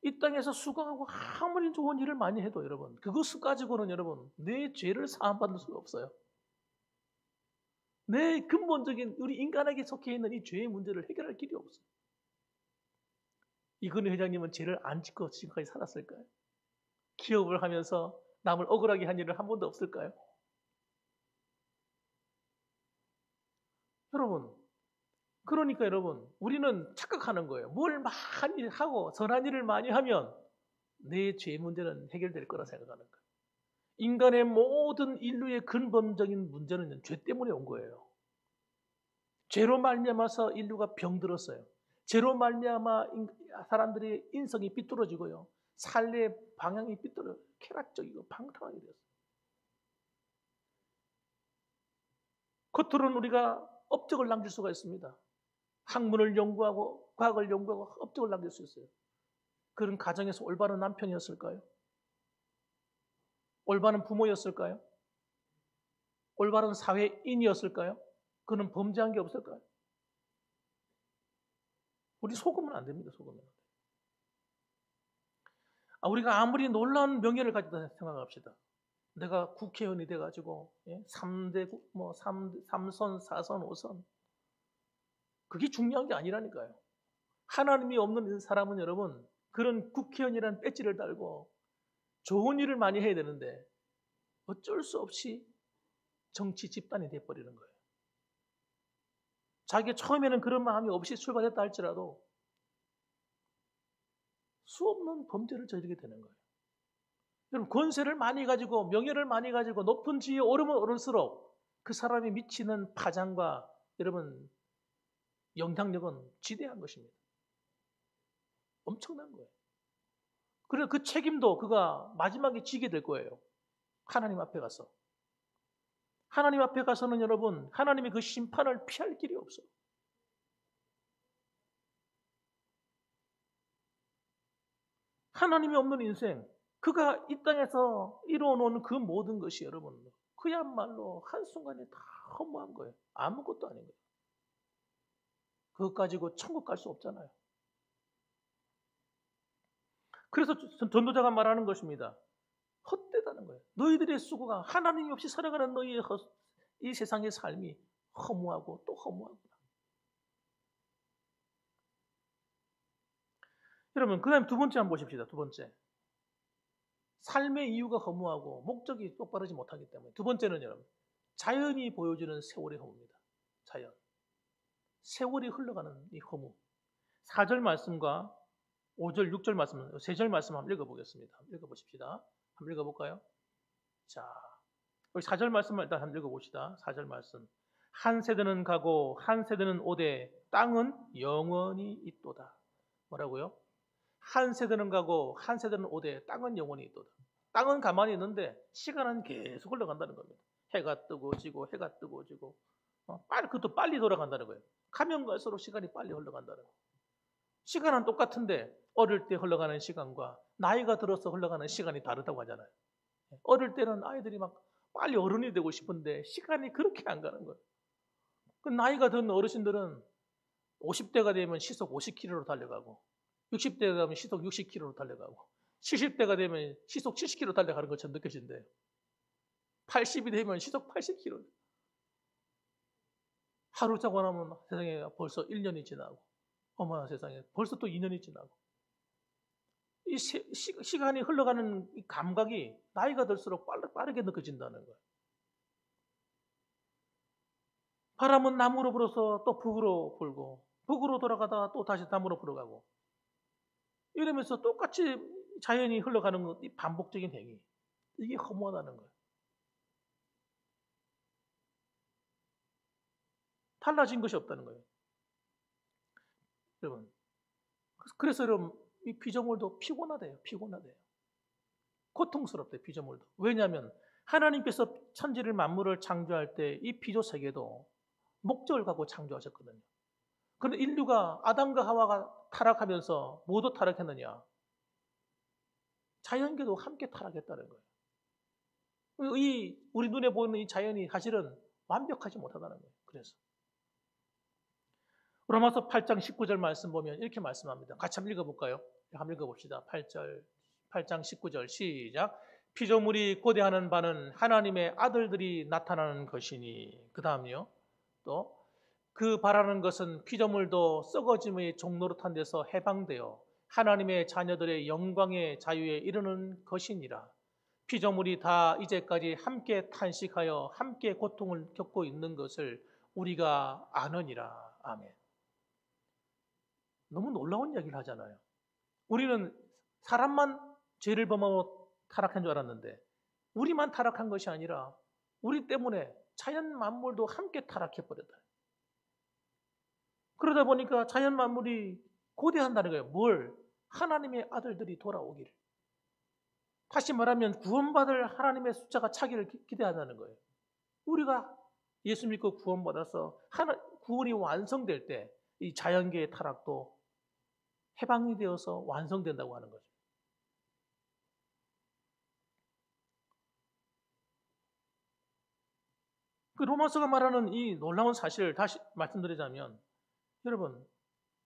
이 땅에서 수고하고 아무리 좋은 일을 많이 해도 여러분 그것을 가지고는 여러분 내 죄를 사함받을 수가 없어요. 내 근본적인 우리 인간에게 속해 있는 이 죄의 문제를 해결할 길이 없어요. 이건희 회장님은 죄를 안 짓고 지금까지 살았을까요? 기업을 하면서 남을 억울하게 한 일은 한 번도 없을까요? 여러분, 그러니까 여러분, 우리는 착각하는 거예요. 뭘 많이 하고 선한 일을 많이 하면 내 죄 문제는 해결될 거라 생각하는 거예요. 인간의 모든 인류의 근본적인 문제는 죄 때문에 온 거예요. 죄로 말미암아서 인류가 병들었어요. 죄로 말미암아 사람들의 인성이 삐뚤어지고요. 삶의 방향이 쾌락적이고 방탕하게 되었어요. 겉으로는 우리가 업적을 남길 수가 있습니다. 학문을 연구하고 과학을 연구하고 업적을 남길 수 있어요. 그런 가정에서 올바른 남편이었을까요? 올바른 부모였을까요? 올바른 사회인이었을까요? 그는 범죄한 게 없을까요? 우리 속으면 안 됩니다. 속으면. 우리가 아무리 놀라운 명예를 가졌다 생각합시다. 내가 국회의원이 돼가지고 3대 뭐 3선, 4선, 5선 그게 중요한 게 아니라니까요. 하나님이 없는 사람은 여러분 그런 국회의원이라는 배지를 달고 좋은 일을 많이 해야 되는데 어쩔 수 없이 정치 집단이 돼버리는 거예요. 자기가 처음에는 그런 마음이 없이 출발했다 할지라도 수없는 범죄를 저지르게 되는 거예요. 여러분 권세를 많이 가지고 명예를 많이 가지고 높은 지위에 오르면 오를수록 그 사람이 미치는 파장과 여러분 영향력은 지대한 것입니다. 엄청난 거예요. 그래서 그 책임도 그가 마지막에 지게 될 거예요. 하나님 앞에 가서. 하나님 앞에 가서는 여러분, 하나님의 그 심판을 피할 길이 없어요. 하나님이 없는 인생, 그가 이 땅에서 이루어놓은 그 모든 것이 여러분, 그야말로 한순간에 다 허무한 거예요. 아무것도 아닌 거예요. 그것 가지고 천국 갈 수 없잖아요. 그래서 전도자가 말하는 것입니다. 헛되다는 거예요. 너희들의 수고가 하나님이 없이 살아가는 너희의 이 세상의 삶이 허무하고 또 허무하구나. 여러분, 그 다음에 두 번째 한번 보십시다. 두 번째. 삶의 이유가 허무하고 목적이 똑바르지 못하기 때문에. 두 번째는 여러분, 자연이 보여주는 세월의 허무입니다. 자연. 세월이 흘러가는 이 허무. 4절 말씀과 5절, 6절 말씀, 3절 말씀 한번 읽어보겠습니다. 읽어보십시다. 한번 읽어볼까요? 자, 여기 4절 말씀을 일단 한번 읽어봅시다. 4절 말씀. 한 세대는 가고 한 세대는 오되 땅은 영원히 있도다. 뭐라고요? 한 세대는 가고 한 세대는 오되 땅은 영원히 있도다. 땅은 가만히 있는데 시간은 계속 흘러간다는 겁니다. 해가 뜨고 지고 해가 뜨고 지고 그것도 빨리 돌아간다는 거예요. 가면 갈수록 시간이 빨리 흘러간다는 거예요. 시간은 똑같은데 어릴 때 흘러가는 시간과 나이가 들어서 흘러가는 시간이 다르다고 하잖아요. 어릴 때는 아이들이 막 빨리 어른이 되고 싶은데 시간이 그렇게 안 가는 거예요. 그 나이가 든 어르신들은 50대가 되면 시속 50km로 달려가고 60대가 되면 시속 60km로 달려가고 70대가 되면 시속 70km 달려가는 것처럼 느껴진대요. 80이 되면 시속 80km. 하루 자고 나면 세상에 벌써 1년이 지나고 어머나 세상에 벌써 또 2년이 지나고 이 시간이 흘러가는 이 감각이 나이가 들수록 빠르게 느껴진다는 거예요. 바람은 남으로 불어서 또 북으로 불고 북으로 돌아가다가 또 다시 남으로 불어가고 이러면서 똑같이 자연이 흘러가는 이 반복적인 행위. 이게 허무하다는 거예요. 달라진 것이 없다는 거예요. 여러분, 그래서 여러분 이 피조물도 피곤하대요. 고통스럽대요. 피조물도. 왜냐하면 하나님께서 천지를 만물을 창조할 때 이 피조 세계도 목적을 갖고 창조하셨거든요. 그런데 인류가 아담과 하와가 타락하면서 모두 타락했느냐? 자연계도 함께 타락했다는 거예요. 우리 눈에 보이는 이 자연이 사실은 완벽하지 못하다는 거예요. 그래서 로마서 8장 19절 말씀 보면 이렇게 말씀합니다. 같이 한번 읽어볼까요? 한번 읽어봅시다. 8장 19절 시작. 피조물이 고대하는 바는 하나님의 아들들이 나타나는 것이니. 그 다음요. 또 그 바라는 것은 피조물도 썩어짐의 종노릇한 데서 해방되어 하나님의 자녀들의 영광의 자유에 이르는 것이니라. 피조물이 다 이제까지 함께 탄식하여 함께 고통을 겪고 있는 것을 우리가 아느니라. 아멘. 너무 놀라운 이야기를 하잖아요. 우리는 사람만 죄를 범하고 타락한 줄 알았는데 우리만 타락한 것이 아니라 우리 때문에 자연 만물도 함께 타락해버렸다. 그러다 보니까 자연 만물이 고대한다는 거예요. 뭘? 하나님의 아들들이 돌아오기를. 다시 말하면 구원받을 하나님의 숫자가 차기를 기대한다는 거예요. 우리가 예수 믿고 구원받아서 구원이 완성될 때 이 자연계의 타락도 해방이 되어서 완성된다고 하는 거죠. 그 로마서가 말하는 이 놀라운 사실을 다시 말씀드리자면 여러분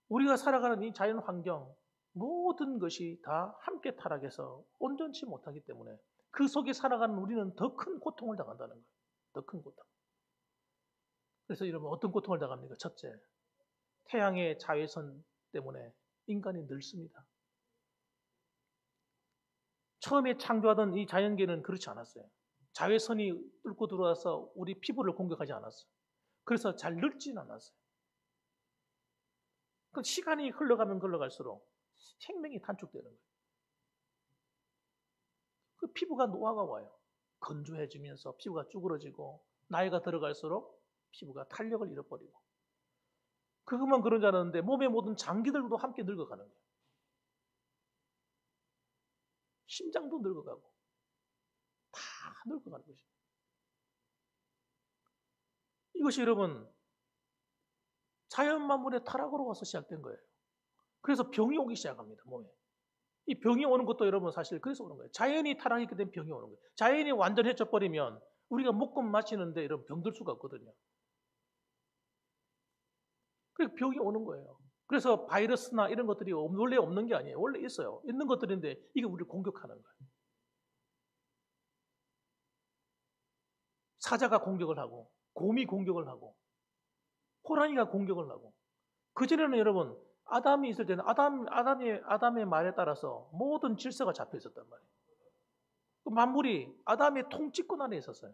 우리가 살아가는 이 자연 환경 모든 것이 다 함께 타락해서 온전치 못하기 때문에 그 속에 살아가는 우리는 더 큰 고통을 당한다는 거예요. 더 큰 고통. 그래서 여러분 어떤 고통을 당합니까? 첫째, 태양의 자외선 때문에 인간이 늙습니다. 처음에 창조하던 이 자연계는 그렇지 않았어요. 자외선이 뚫고 들어와서 우리 피부를 공격하지 않았어요. 그래서 잘 늙진 않았어요. 그 시간이 흘러가면 흘러갈수록 생명이 단축되는 거예요. 그 피부가 노화가 와요. 건조해지면서 피부가 쭈그러지고 나이가 들어갈수록 피부가 탄력을 잃어버리고 그것만 그런 줄 알았는데 몸의 모든 장기들도 함께 늙어가는 거예요. 심장도 늙어가고 다 늙어가는 것입니다. 이것이 여러분 자연 만물의 타락으로서 시작된 거예요. 그래서 병이 오기 시작합니다. 몸에. 이 병이 오는 것도 여러분 사실 그래서 오는 거예요. 자연이 타락했기 때문에 병이 오는 거예요. 자연이 완전 해쳐버리면 우리가 먹고 마시는데 이런 병들 수가 없거든요. 그래서 병이 오는 거예요. 그래서 바이러스나 이런 것들이 원래 없는 게 아니에요. 원래 있어요. 있는 것들인데 이게 우리를 공격하는 거예요. 사자가 공격을 하고 곰이 공격을 하고 호랑이가 공격을 하고 그전에는 여러분 아담이 있을 때는 아담의 말에 따라서 모든 질서가 잡혀 있었단 말이에요. 만물이 아담의 통치권 안에 있었어요.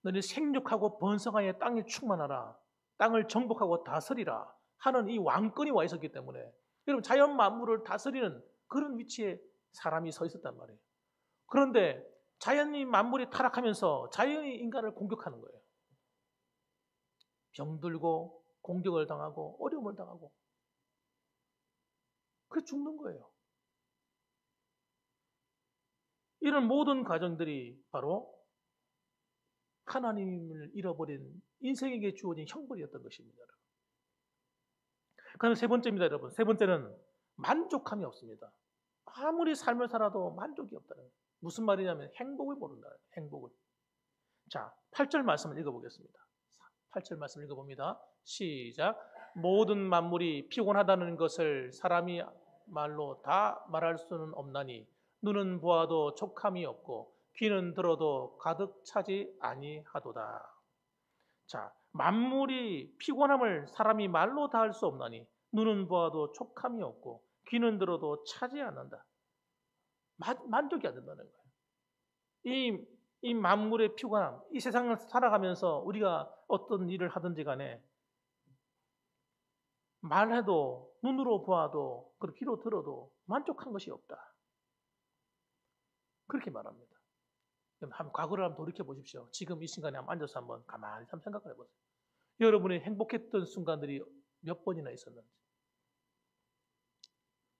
너희 생육하고 번성하여 땅에 충만하라. 땅을 정복하고 다스리라 하는 이 왕권이 와 있었기 때문에 여러분 자연 만물을 다스리는 그런 위치에 사람이 서 있었단 말이에요. 그런데 자연이 만물이 타락하면서 자연이 인간을 공격하는 거예요. 병들고 공격을 당하고 어려움을 당하고 그래서 죽는 거예요. 이런 모든 과정들이 바로 하나님을 잃어버린 인생에게 주어진 형벌이었던 것입니다. 그다음에 세 번째입니다, 여러분. 세 번째는 만족함이 없습니다. 아무리 삶을 살아도 만족이 없다는 거예요. 무슨 말이냐면 행복을 모른다는 거예요. 행복을. 자, 8절 말씀을 읽어보겠습니다. 8절 말씀 읽어봅니다. 시작. 모든 만물이 피곤하다는 것을 사람이 말로 다 말할 수는 없나니 눈은 보아도 촉함이 없고 귀는 들어도 가득 차지 아니하도다. 자, 만물이 피곤함을 사람이 말로 다 할 수 없나니 눈은 보아도 촉함이 없고 귀는 들어도 차지 않는다. 만족이 안 된다는 거예요. 이 만물의 피곤함, 이 세상을 살아가면서 우리가 어떤 일을 하든지 간에 말해도 눈으로 보아도 그리고 귀로 들어도 만족한 것이 없다. 그렇게 말합니다. 그럼 과거를 한번 돌이켜 보십시오. 지금 이 순간에 한번 앉아서 한번 가만히 한번 생각을 해보세요. 여러분이 행복했던 순간들이 몇 번이나 있었는지,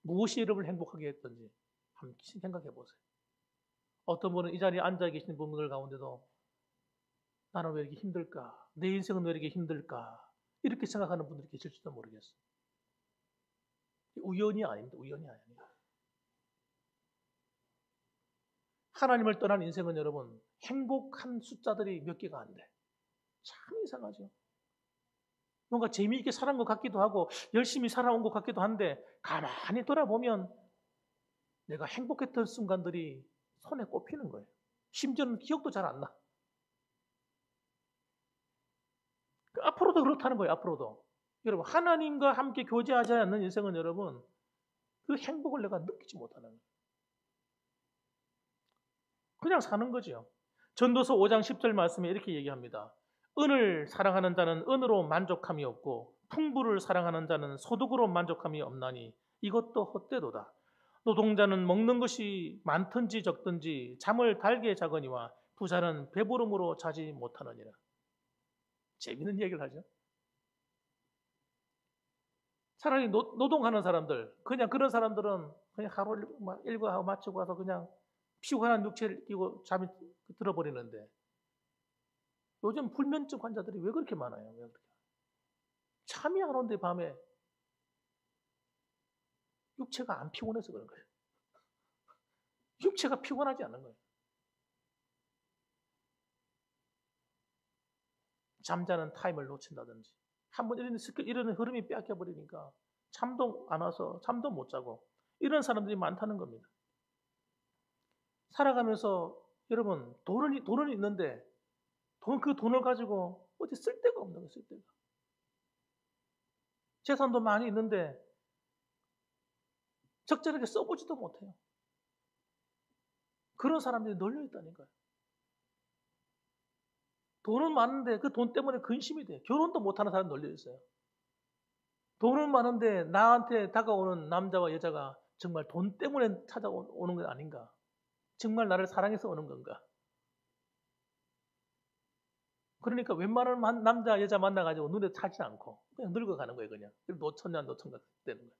무엇이 여러분을 행복하게 했던지 한번 생각해 보세요. 어떤 분은 이 자리에 앉아 계신 분들 가운데도 나는 왜 이렇게 힘들까? 내 인생은 왜 이렇게 힘들까? 이렇게 생각하는 분들이 계실지도 모르겠어요. 우연이 아닙니다. 우연이 아니에요. 하나님을 떠난 인생은 여러분 행복한 숫자들이 몇 개가 안 돼. 참 이상하죠. 뭔가 재미있게 살은 것 같기도 하고 열심히 살아온 것 같기도 한데 가만히 돌아보면 내가 행복했던 순간들이 손에 꼽히는 거예요. 심지어는 기억도 잘 안 나. 앞으로도 그렇다는 거예요. 앞으로도. 여러분 하나님과 함께 교제하지 않는 인생은 여러분 그 행복을 내가 느끼지 못하는 거예요. 그냥 사는 거죠. 전도서 5장 10절 말씀에 이렇게 얘기합니다. 은을 사랑하는 자는 은으로 만족함이 없고 풍부를 사랑하는 자는 소득으로 만족함이 없나니 이것도 헛되도다. 노동자는 먹는 것이 많든지 적든지 잠을 달게 자거니와 부자는 배부름으로 자지 못하느니라. 재미있는 얘기를 하죠. 차라리 노동하는 사람들, 그냥 그런 사람들은 그냥 하루 일과하고 마치고 와서 그냥 피곤한 육체를 끼고 잠이 들어버리는데 요즘 불면증 환자들이 왜 그렇게 많아요? 왜 그렇게? 잠이 안 오는데 밤에 육체가 안 피곤해서 그런 거예요. 육체가 피곤하지 않는 거예요. 잠자는 타임을 놓친다든지 한번 이런 흐름이 빼앗겨 버리니까 잠도 안 와서 잠도 못 자고 이런 사람들이 많다는 겁니다. 살아가면서 여러분 돈은 있는데 그 돈을 가지고 어디 쓸 데가 없는 거예요. 쓸 데가. 재산도 많이 있는데 적절하게 써보지도 못해요. 그런 사람들이 널려 있다니까요. 돈은 많은데 그 돈 때문에 근심이 돼. 결혼도 못하는 사람 널려 있어요. 돈은 많은데 나한테 다가오는 남자와 여자가 정말 돈 때문에 찾아오는 건 아닌가? 정말 나를 사랑해서 오는 건가? 그러니까 웬만한 남자, 여자 만나가지고 눈에 차지 않고 그냥 늙어가는 거예요, 그냥. 노천년 되는 거예요.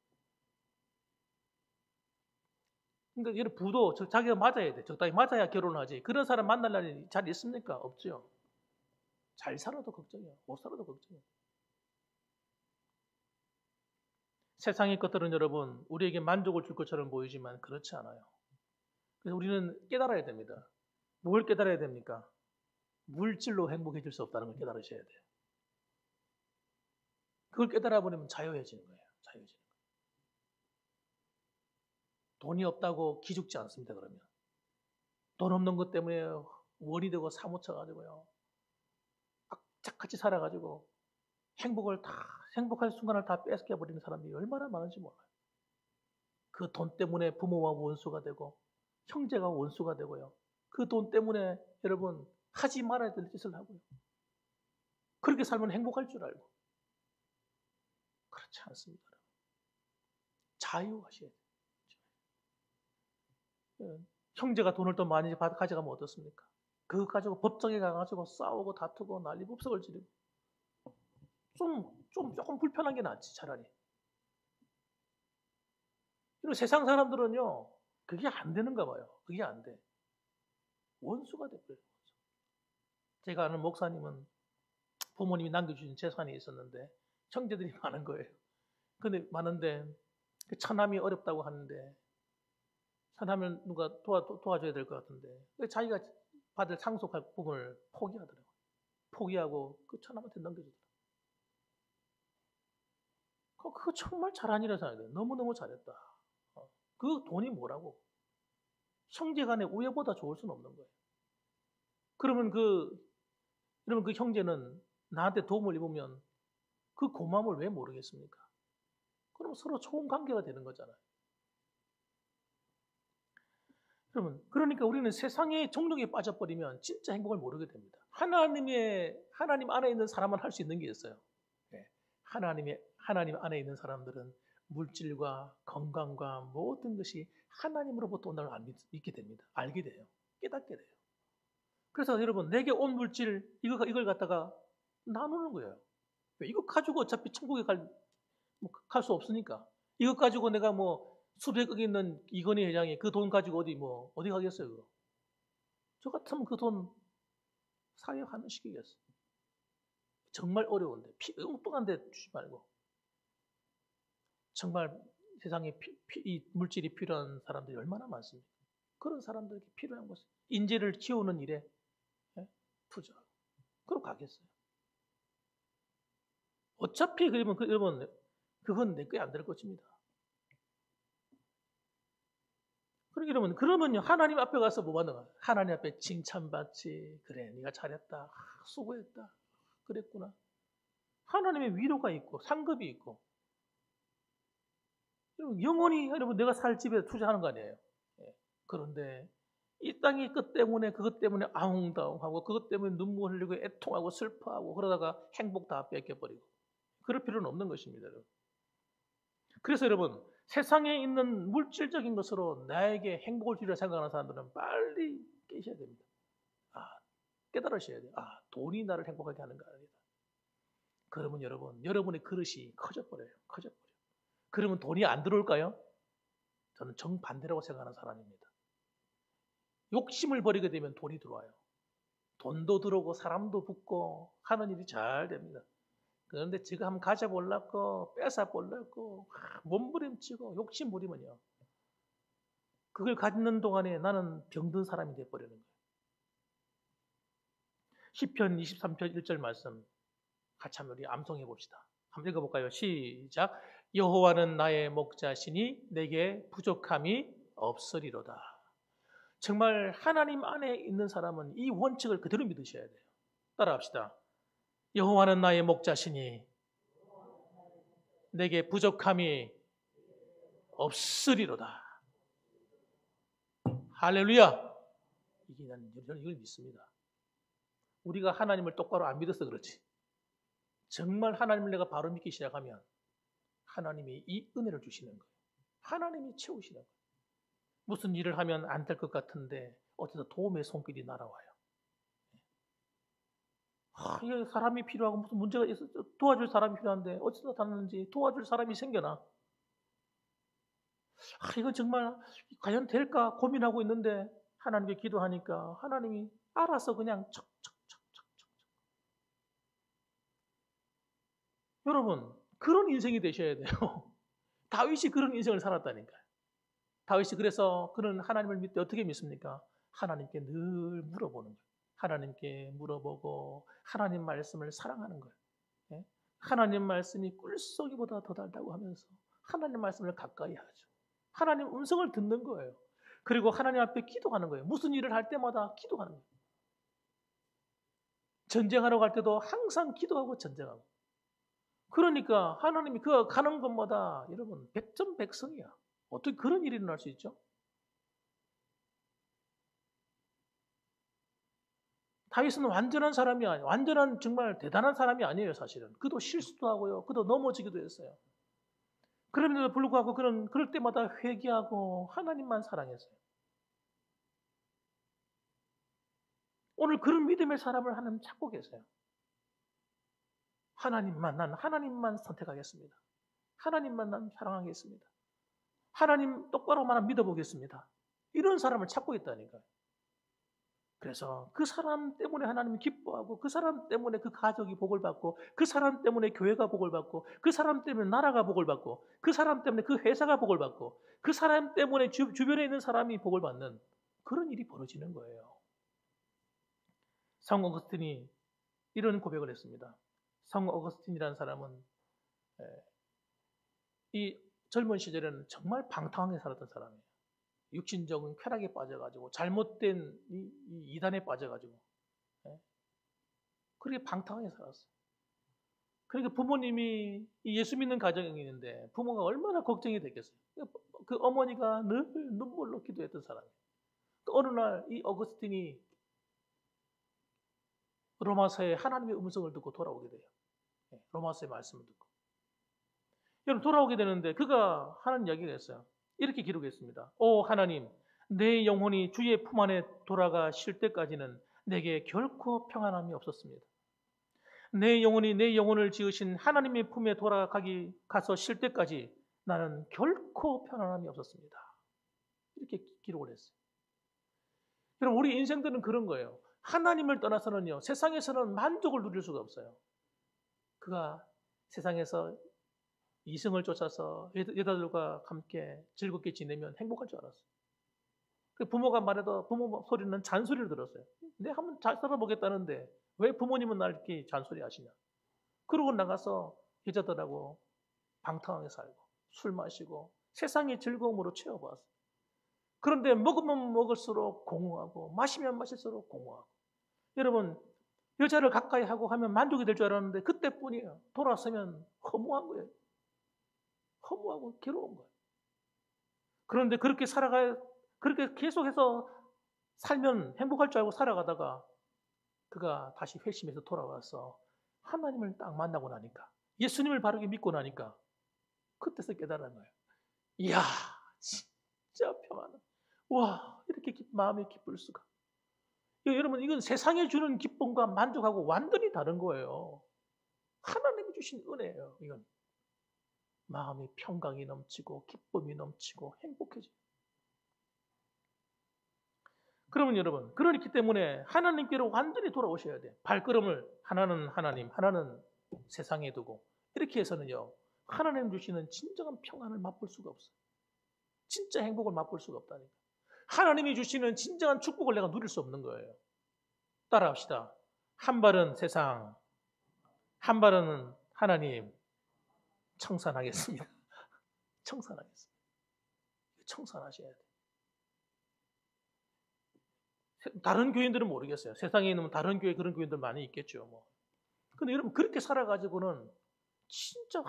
그러니까 이런 부도 자기가 맞아야 돼. 적당히 맞아야 결혼하지. 그런 사람 만날 날이 잘 있습니까? 없죠. 잘 살아도 걱정이야. 못 살아도 걱정이야. 세상의 것들은 여러분 우리에게 만족을 줄 것처럼 보이지만 그렇지 않아요. 그래서 우리는 깨달아야 됩니다. 뭘 깨달아야 됩니까? 물질로 행복해질 수 없다는 걸 깨달으셔야 돼요. 그걸 깨달아 버리면 자유해지는 거예요. 자유해지는 거예요. 돈이 없다고 기죽지 않습니다. 그러면 돈 없는 것 때문에 원이 되고 사무쳐 가지고요. 악착같이 살아가지고 행복할 순간을 다 뺏겨 버리는 사람이 얼마나 많은지 몰라요. 그 돈 때문에 부모와 원수가 되고 형제가 원수가 되고요. 그 돈 때문에 여러분 하지 말아야 될 짓을 하고요. 그렇게 살면 행복할 줄 알고. 그렇지 않습니다. 자유하셔야 돼요. 형제가 돈을 더 많이 가져가면 어떻습니까? 그거 가지고 법정에 가가지고 싸우고 다투고 난리 법석을 지르고 조금 불편한 게 낫지 차라리. 그리고 세상 사람들은요 그게 안 되는가 봐요. 그게 안 돼. 원수가 돼버려요. 제가 아는 목사님은 부모님이 남겨주신 재산이 있었는데 형제들이 많은 거예요. 근데 많은데 그 처남이 어렵다고 하는데 처남을 누가 도와줘야 될 것 같은데 자기가 받을 상속할 부분을 포기하더라고요. 포기하고 그 처남한테 넘겨주더라고요. 그거 정말 잘한 일이라 생각해요. 너무너무 잘했다. 그 돈이 뭐라고? 형제간의 우애보다 좋을 수는 없는 거예요. 그러면 그 형제는 나한테 도움을 입으면 그 고마움을 왜 모르겠습니까? 그럼 서로 좋은 관계가 되는 거잖아요. 그러니까 우리는 세상의 종족에 빠져버리면 진짜 행복을 모르게 됩니다. 하나님 안에 있는 사람만 할 수 있는 게 있어요. 하나님 안에 있는 사람들은 물질과 건강과 모든 것이 하나님으로부터 온다는 걸 믿게 됩니다. 알게 돼요. 깨닫게 돼요. 그래서 여러분 내게 온 물질 이걸 갖다가 나누는 거예요. 이거 가지고 어차피 천국에 갈 수 없으니까 이것 가지고 내가 수백억 있는 이건희 회장이 그 돈 가지고 어디 가겠어요? 그거? 저 같으면 그 돈 사회 환원시키겠어. 정말 어려운데 엉뚱한 데 주지 말고 정말 세상에 이 물질이 필요한 사람들이 얼마나 많습니까? 그런 사람들에게 필요한 것을 인재를 키우는 일에 투자. 그럼 가겠어요. 어차피 그러면 여러분 그건 내 거에 안 될 것입니다. 그러면요 하나님 앞에 가서 뭐 받는 거야? 하나님 앞에 칭찬받지. 그래 네가 잘했다. 수고했다. 그랬구나. 하나님의 위로가 있고 상급이 있고 영원히 여러분 내가 살 집에 투자하는 거 아니에요. 그런데 이 땅의 끝 때문에 그것 때문에 아웅다웅하고 그것 때문에 눈물 흘리고 애통하고 슬퍼하고 그러다가 행복 다 뺏겨버리고 그럴 필요는 없는 것입니다. 여러분. 그래서 여러분 세상에 있는 물질적인 것으로 나에게 행복을 주리라 생각하는 사람들은 빨리 깨셔야 됩니다. 깨달으셔야 돼요. 돈이 나를 행복하게 하는 거 아니다. 그러면 여러분의 그릇이 커져버려요. 그러면 돈이 안 들어올까요? 저는 정반대라고 생각하는 사람입니다. 욕심을 버리게 되면 돈이 들어와요. 돈도 들어오고 사람도 붙고 하는 일이 잘 됩니다. 그런데 지금 한번 가져보려고 뺏어보려고 몸부림치고 욕심 부리면요. 그걸 갖는 동안에 나는 병든 사람이 돼버리는 거예요. 시편 23편 1절 말씀 같이 한번 우리 암송해 봅시다. 한번 읽어볼까요? 시작. 여호와는 나의 목자시니 내게 부족함이 없으리로다. 정말 하나님 안에 있는 사람은 이 원칙을 그대로 믿으셔야 돼요. 따라합시다. 여호와는 나의 목자시니 내게 부족함이 없으리로다. 할렐루야. 나는 이걸 믿습니다. 우리가 하나님을 똑바로 안 믿어서 그렇지. 정말 하나님을 내가 바로 믿기 시작하면 하나님이 이 은혜를 주시는 거예요. 하나님이 채우시는 거예요. 무슨 일을 하면 안 될 것 같은데 어디서 도움의 손길이 날아와요. 이게 사람이 필요하고 무슨 문제가 있어 도와줄 사람이 필요한데 어디서 닿는지 도와줄 사람이 생겨나. 이건 정말 과연 될까 고민하고 있는데 하나님께 기도하니까 하나님이 알아서 그냥 척척척척. 여러분, 그런 인생이 되셔야 돼요. 다윗이 그런 인생을 살았다니까요. 다윗이 그래서 그는 하나님을 믿때 어떻게 믿습니까? 하나님께 늘 물어보는 거예요. 하나님께 물어보고 하나님 말씀을 사랑하는 거예요. 예? 하나님 말씀이 꿀속이보다 더 달다고 하면서 하나님 말씀을 가까이 하죠. 하나님 음성을 듣는 거예요. 그리고 하나님 앞에 기도하는 거예요. 무슨 일을 할 때마다 기도하는 거예요. 전쟁하러 갈 때도 항상 기도하고 전쟁하고. 그러니까 하나님이 그 가는 곳마다 여러분 백전백승이야. 어떻게 그런 일이 일어날 수 있죠? 다윗은 완전한 사람이 아니에요. 완전한 정말 대단한 사람이 아니에요, 사실은. 그도 실수도 하고요. 그도 넘어지기도 했어요. 그럼에도 불구하고 그는 그럴 때마다 회개하고 하나님만 사랑했어요. 오늘 그런 믿음의 사람을 하나님 찾고 계세요. 난 하나님만 선택하겠습니다. 하나님만 난 사랑하겠습니다. 하나님 똑바로만 믿어보겠습니다. 이런 사람을 찾고 있다니까요. 그래서 그 사람 때문에 하나님이 기뻐하고 그 사람 때문에 그 가족이 복을 받고 그 사람 때문에 교회가 복을 받고 그 사람 때문에 나라가 복을 받고 그 사람 때문에 그 회사가 복을 받고 그 사람 때문에 주변에 있는 사람이 복을 받는 그런 일이 벌어지는 거예요. 성 어거스틴이 이런 고백을 했습니다. 성 어거스틴이라는 사람은 이 젊은 시절에는 정말 방탕하게 살았던 사람이에요. 육신적인 쾌락에 빠져가지고 잘못된 이 이단에 빠져가지고 그렇게 방탕하게 살았어요. 그러니까 부모님이 예수 믿는 가정이 있는데 부모가 얼마나 걱정이 됐겠어요. 그 어머니가 늘 눈물로 기도했던 사람이에요. 어느 날 이 어거스틴이 로마서에 하나님의 음성을 듣고 돌아오게 돼요. 로마서의 말씀을 듣고. 여러분 돌아오게 되는데 그가 하는 이야기가 있어요. 이렇게 기록했습니다. 오 하나님, 내 영혼이 주의 품 안에 돌아가 쉴 때까지는 내게 결코 평안함이 없었습니다. 내 영혼이 내 영혼을 지으신 하나님의 품에 가서 쉴 때까지 나는 결코 편안함이 없었습니다. 이렇게 기록을 했어요. 여러분 우리 인생들은 그런 거예요. 하나님을 떠나서는요 세상에서는 만족을 누릴 수가 없어요. 그가 세상에서 이성을 쫓아서 여자들과 함께 즐겁게 지내면 행복할 줄 알았어요. 부모가 말해도 부모 소리는 잔소리를 들었어요. 내가 한번 잘 살아보겠다는데 왜 부모님은 날 이렇게 잔소리 하시냐. 그러고 나가서 여자들하고 방탕하게 살고 술 마시고 세상의 즐거움으로 채워봤어요. 그런데 먹으면 먹을수록 공허하고 마시면 마실수록 공허하고. 여러분 여자를 가까이 하고 하면 만족이 될 줄 알았는데 그때뿐이에요. 돌아서면 허무한 거예요. 허무하고 괴로운 거예요. 그런데 그렇게 계속해서 살면 행복할 줄 알고 살아가다가 그가 다시 회심해서 돌아와서 하나님을 딱 만나고 나니까 예수님을 바르게 믿고 나니까 그때서 깨달은 거예요. 이야 진짜 평안해. 와 이렇게 마음이 기쁠 수가. 여러분 이건 세상에 주는 기쁨과 만족하고 완전히 다른 거예요. 하나님이 주신 은혜예요. 이건 마음이 평강이 넘치고 기쁨이 넘치고 행복해져요. 그러면 여러분 그렇기 때문에 하나님께로 완전히 돌아오셔야 돼요. 발걸음을 하나는 하나님 하나는 세상에 두고 이렇게 해서는요 하나님 주시는 진정한 평안을 맛볼 수가 없어요. 진짜 행복을 맛볼 수가 없다니까. 하나님이 주시는 진정한 축복을 내가 누릴 수 없는 거예요. 따라합시다. 한 발은 세상, 한 발은 하나님. 청산하겠습니다. 청산하겠습니다. 청산하셔야 돼요. 다른 교인들은 모르겠어요. 세상에 있는 다른 교회 그런 교인들 많이 있겠죠. 뭐. 근데 여러분 그렇게 살아가지고는 진짜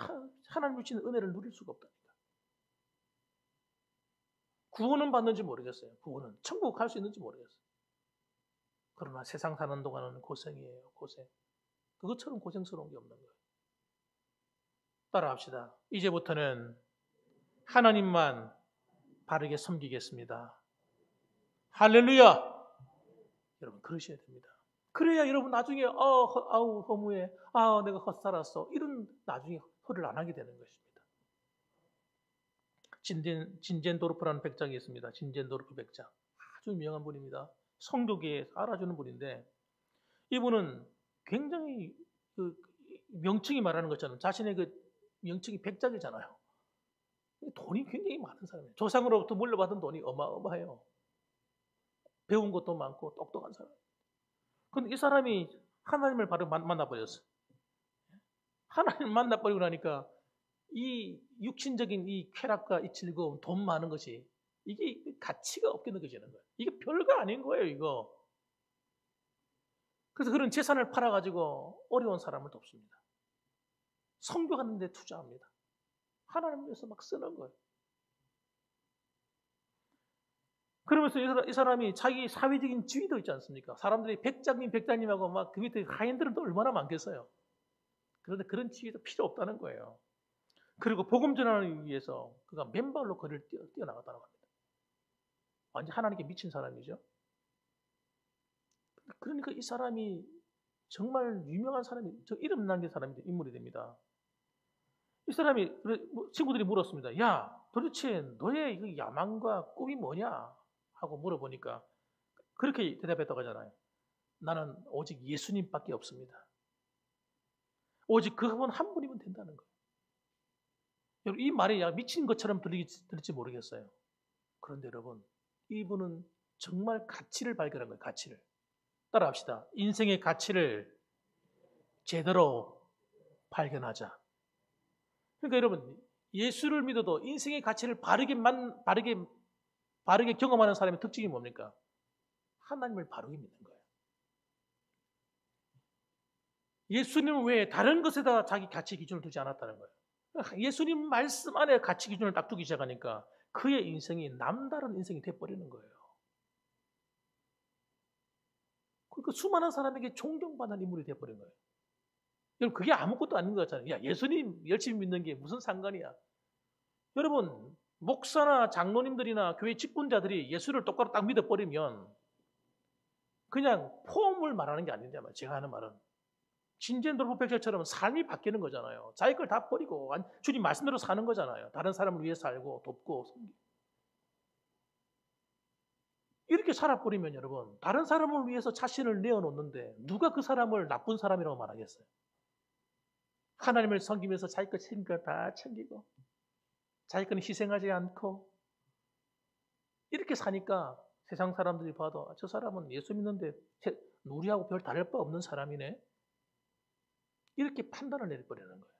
하나님 주시는 은혜를 누릴 수가 없다니까. 구원은 받는지 모르겠어요. 구원은 천국 갈 수 있는지 모르겠어요. 그러나 세상 사는 동안은 고생이에요. 고생. 그것처럼 고생스러운 게 없는 거예요. 따라합시다. 이제부터는 하나님만 바르게 섬기겠습니다. 할렐루야! 여러분 그러셔야 됩니다. 그래야 여러분 나중에 아우 허무해. 내가 헛살았어. 이런 나중에 소리를 안 하게 되는 것입니다. 진젠도르프라는 백작이 있습니다. 진젠도르프 백작. 아주 유명한 분입니다. 성교계에 알아주는 분인데 이분은 굉장히 그 명칭이 말하는 것처럼 자신의 그 명칭이 백작이잖아요. 돈이 굉장히 많은 사람이에요. 조상으로부터 물려받은 돈이 어마어마해요. 배운 것도 많고 똑똑한 사람. 근데 이 사람이 하나님을 바로 만나버렸어. 하나님을 만나버리고 나니까 이 육신적인 이 쾌락과 이 즐거움, 돈 많은 것이 이게 가치가 없게 느껴지는 거예요. 이게 별거 아닌 거예요, 이거. 그래서 그런 재산을 팔아가지고 어려운 사람을 돕습니다. 선교하는 데 투자합니다. 하나님을 위해서 막 쓰는 거예요. 그러면서 이 사람이 자기 사회적인 지위도 있지 않습니까? 사람들이 백장님하고 막 그 밑에 하인들은 또 얼마나 많겠어요. 그런데 그런 지위도 필요 없다는 거예요. 그리고 복음 전하기 위해서 그가 맨발로 거리를 뛰어나갔다는 겁니다. 완전 하나님께 미친 사람이죠. 그러니까 이 사람이 정말 유명한 사람이, 저 이름 남긴 사람이 인물이 됩니다. 이 사람이 친구들이 물었습니다. 야, 도대체 너의 그 야망과 꿈이 뭐냐? 하고 물어보니까 그렇게 대답했다고 하잖아요. 나는 오직 예수님밖에 없습니다. 오직 그분 한 분이면 된다는 거예요. 여러분, 이 말이 미친 것처럼 들릴지 모르겠어요. 그런데 여러분, 이분은 정말 가치를 발견한 거예요. 가치를. 따라합시다. 인생의 가치를 제대로 발견하자. 그러니까 여러분, 예수를 믿어도 인생의 가치를 바르게 경험하는 사람의 특징이 뭡니까? 하나님을 바르게 믿는 거예요. 예수님 외에 다른 것에다 자기 가치 기준을 두지 않았다는 거예요. 예수님 말씀 안에 가치 기준을 딱 두기 시작하니까 그의 인생이 남다른 인생이 돼버리는 거예요. 그러니까 수많은 사람에게 존경받는 인물이 돼버린 거예요. 여러분, 그게 아무것도 아닌 것 같잖아요. 야, 예수님 열심히 믿는 게 무슨 상관이야. 여러분, 목사나 장로님들이나 교회 직분자들이 예수를 똑바로 딱 믿어버리면 그냥 폼을 말하는 게 아닌데, 제가 하는 말은 진젠도르프 백작처럼 삶이 바뀌는 거잖아요. 자기 걸 다 버리고 주님 말씀대로 사는 거잖아요. 다른 사람을 위해 살고 돕고 섬기고. 이렇게 살아버리면 여러분, 다른 사람을 위해서 자신을 내어놓는데 누가 그 사람을 나쁜 사람이라고 말하겠어요? 하나님을 섬기면서 자기 것 챙길 거 다 챙기고 자기 거는 희생하지 않고 이렇게 사니까 세상 사람들이 봐도 저 사람은 예수 믿는데 우리하고 별 다를 바 없는 사람이네. 이렇게 판단을 내려버리는 거예요.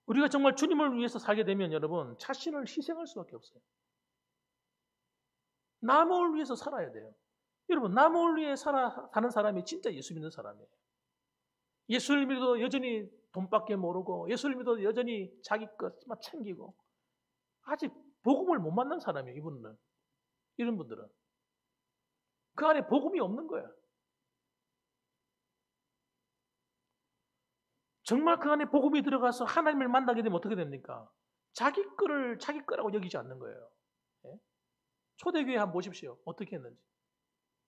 우리가 정말 주님을 위해서 살게 되면 여러분, 자신을 희생할 수밖에 없어요. 남을 위해서 살아야 돼요. 여러분, 남을 위해 사는 사람이 진짜 예수 믿는 사람이에요. 예수를 믿어도 여전히 돈밖에 모르고 예수를 믿어도 여전히 자기 것만 챙기고 아직 복음을 못 만난 사람이에요. 이분은. 이런 분들은. 그 안에 복음이 없는 거예요. 정말 그 안에 복음이 들어가서 하나님을 만나게 되면 어떻게 됩니까? 자기 거라고 여기지 않는 거예요. 예? 초대교회 한번 보십시오. 어떻게 했는지.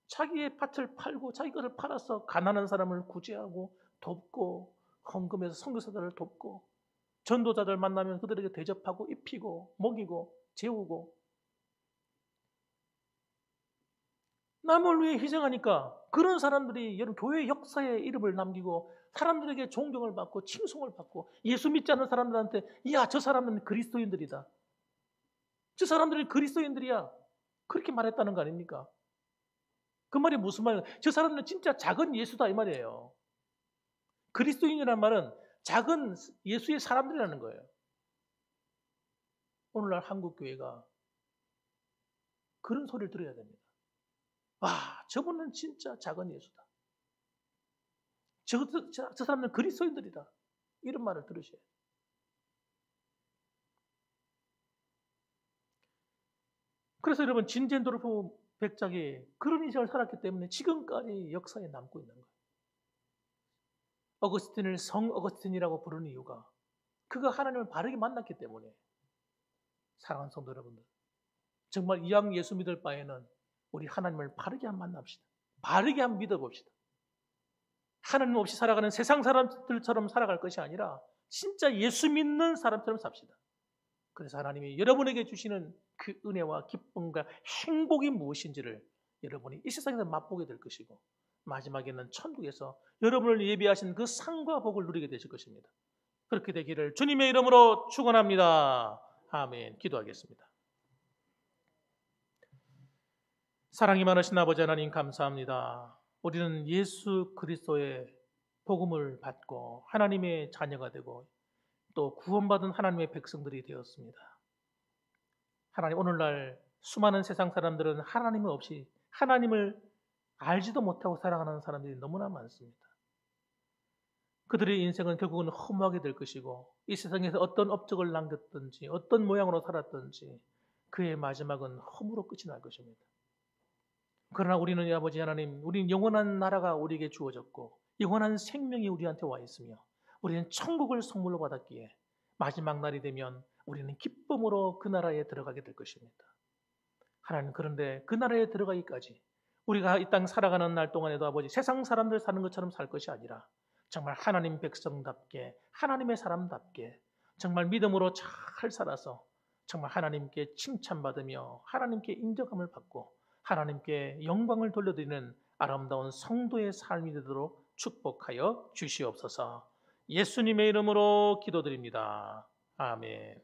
자기의 밭을 팔고 자기 것을 팔아서 가난한 사람을 구제하고 돕고 헌금해서 선교사들을 돕고 전도자들 만나면 그들에게 대접하고 입히고 먹이고 재우고 남을 위해 희생하니까 그런 사람들이 여러분 교회 역사에 이름을 남기고 사람들에게 존경을 받고 칭송을 받고 예수 믿지 않는 사람들한테 야, 저 사람은 그리스도인들이다. 저 사람들이 그리스도인들이야. 그렇게 말했다는 거 아닙니까? 그 말이 무슨 말이에요? 저 사람들은 진짜 작은 예수다 이 말이에요. 그리스도인이라는 말은 작은 예수의 사람들이라는 거예요. 오늘날 한국 교회가 그런 소리를 들어야 됩니다. 와, 저분은 진짜 작은 예수다. 저 사람은 그리스도인들이다. 이런 말을 들으셔야 돼요. 그래서 여러분, 진젠도르프 백작이 그런 인생을 살았기 때문에 지금까지 역사에 남고 있는 거예요. 어거스틴을 성 어거스틴이라고 부르는 이유가 그가 하나님을 바르게 만났기 때문에. 사랑하는 성도 여러분들, 정말 이왕 예수 믿을 바에는 우리 하나님을 바르게 한번 만납시다. 바르게 한번 믿어봅시다. 하나님 없이 살아가는 세상 사람들처럼 살아갈 것이 아니라 진짜 예수 믿는 사람처럼 삽시다. 그래서 하나님이 여러분에게 주시는 그 은혜와 기쁨과 행복이 무엇인지를 여러분이 이 세상에서 맛보게 될 것이고 마지막에는 천국에서 여러분을 예비하신 그 상과 복을 누리게 되실 것입니다. 그렇게 되기를 주님의 이름으로 축원합니다. 아멘. 기도하겠습니다. 사랑이 많으신 아버지 하나님 감사합니다. 우리는 예수 그리스도의 복음을 받고 하나님의 자녀가 되고 또 구원받은 하나님의 백성들이 되었습니다. 하나님, 오늘날 수많은 세상 사람들은 하나님을 없이 하나님을 알지도 못하고 살아가는 사람들이 너무나 많습니다. 그들의 인생은 결국은 허무하게 될 것이고 이 세상에서 어떤 업적을 남겼든지 어떤 모양으로 살았든지 그의 마지막은 허무로 끝이 날 것입니다. 그러나 우리는 아버지 하나님, 우리는 영원한 나라가 우리에게 주어졌고 영원한 생명이 우리한테 와 있으며 우리는 천국을 선물로 받았기에 마지막 날이 되면 우리는 기쁨으로 그 나라에 들어가게 될 것입니다. 하나님, 그런데 그 나라에 들어가기까지 우리가 이 땅 살아가는 날 동안에도 아버지 세상 사람들 사는 것처럼 살 것이 아니라 정말 하나님 백성답게 하나님의 사람답게 정말 믿음으로 잘 살아서 정말 하나님께 칭찬받으며 하나님께 인정함을 받고 하나님께 영광을 돌려드리는 아름다운 성도의 삶이 되도록 축복하여 주시옵소서. 예수님의 이름으로 기도드립니다. 아멘.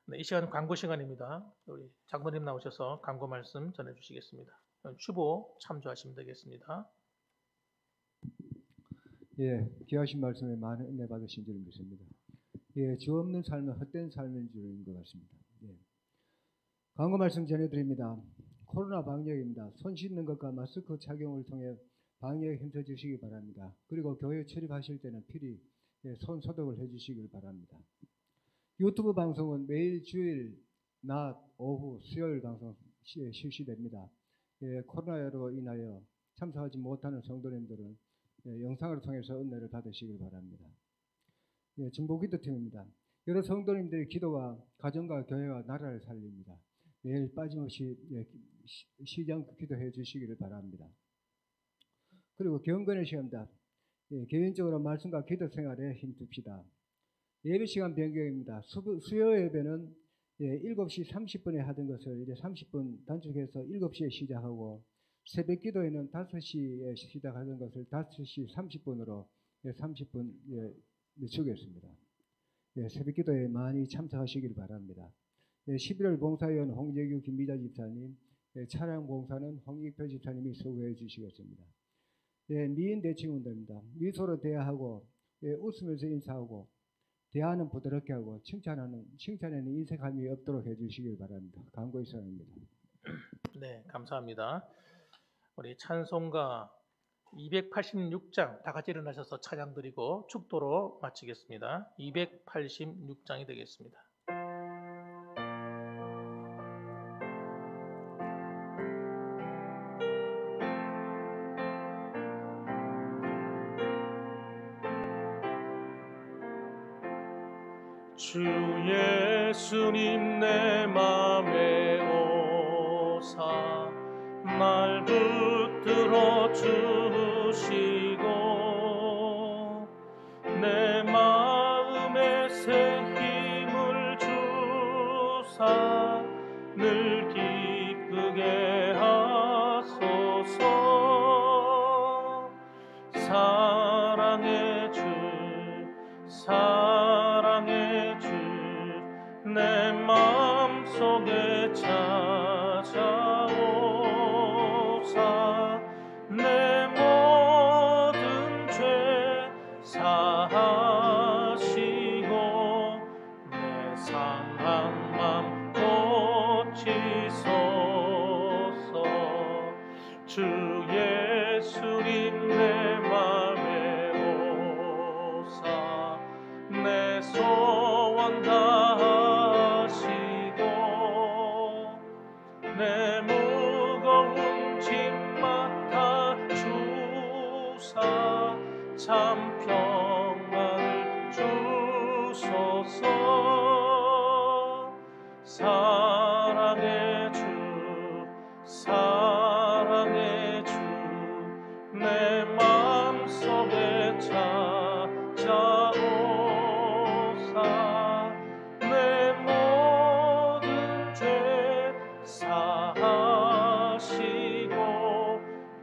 네, 이 시간 광고 시간입니다. 우리 장로님 나오셔서 광고 말씀 전해주시겠습니다. 추보 참조하시면 되겠습니다. 예, 귀하신 말씀에 많은 은혜 받으신 줄 믿습니다. 예, 주 없는 삶은 헛된 삶인 줄인 것 같습니다. 예. 광고 말씀 전해드립니다. 코로나 방역입니다. 손 씻는 것과 마스크 착용을 통해 방역에 힘써 주시기 바랍니다. 그리고 교회 출입하실 때는 필히 손 소독을 해주시길 바랍니다. 유튜브 방송은 매일 주일 낮, 오후, 수요일 방송 실시됩니다. 코로나로 인하여 참석하지 못하는 성도님들은 영상을 통해서 은혜를 받으시길 바랍니다. 중보기도팀입니다. 여러 성도님들의 기도가 가정과 교회와 나라를 살립니다. 매일 빠짐없이 시장 기도해 주시기를 바랍니다. 그리고 경건의 시간입니다. 개인적으로 말씀과 기도 생활에 힘줍시다. 예배 시간 변경입니다. 수요 예배는 7시 30분에 하던 것을 이제 30분 단축해서 7시에 시작하고 새벽 기도에는 5시에 시작하던 것을 5시 30분으로 30분 늦추겠습니다. 새벽 기도에 많이 참석하시길 바랍니다. 11월 봉사위원 홍재규 김미자 집사님, 차량 봉사는 홍익표 집사님이 수고해 주시겠습니다. 미인 대칭 운동입니다. 미소로 대하고 웃으면서 인사하고 대화는 부드럽게 하고 칭찬에는 인색함이 없도록 해주시길 바랍니다. 광고 이상입니다. 네, 감사합니다. 우리 찬송가 286장 다 같이 일어나셔서 찬양 드리고 축도로 마치겠습니다. 286장이 되겠습니다. 주 예수님 내 맘에 오사 날 붙들어 주시고 내 마음에 새 힘을 주사 늘 기쁘게 하소서. 사랑의 주 사랑의 주 내 마음속에 찾아오사 내 모든 죄 사하시고 내 상한 맘 고치소서. 주 예수님 내 맘에 오사 내 소원 다하시고 내 무거운 짐 맡아 주사 참 평안을 주소서. 사랑의 주 사랑의 주 내 마음속에 찾아오사 하시고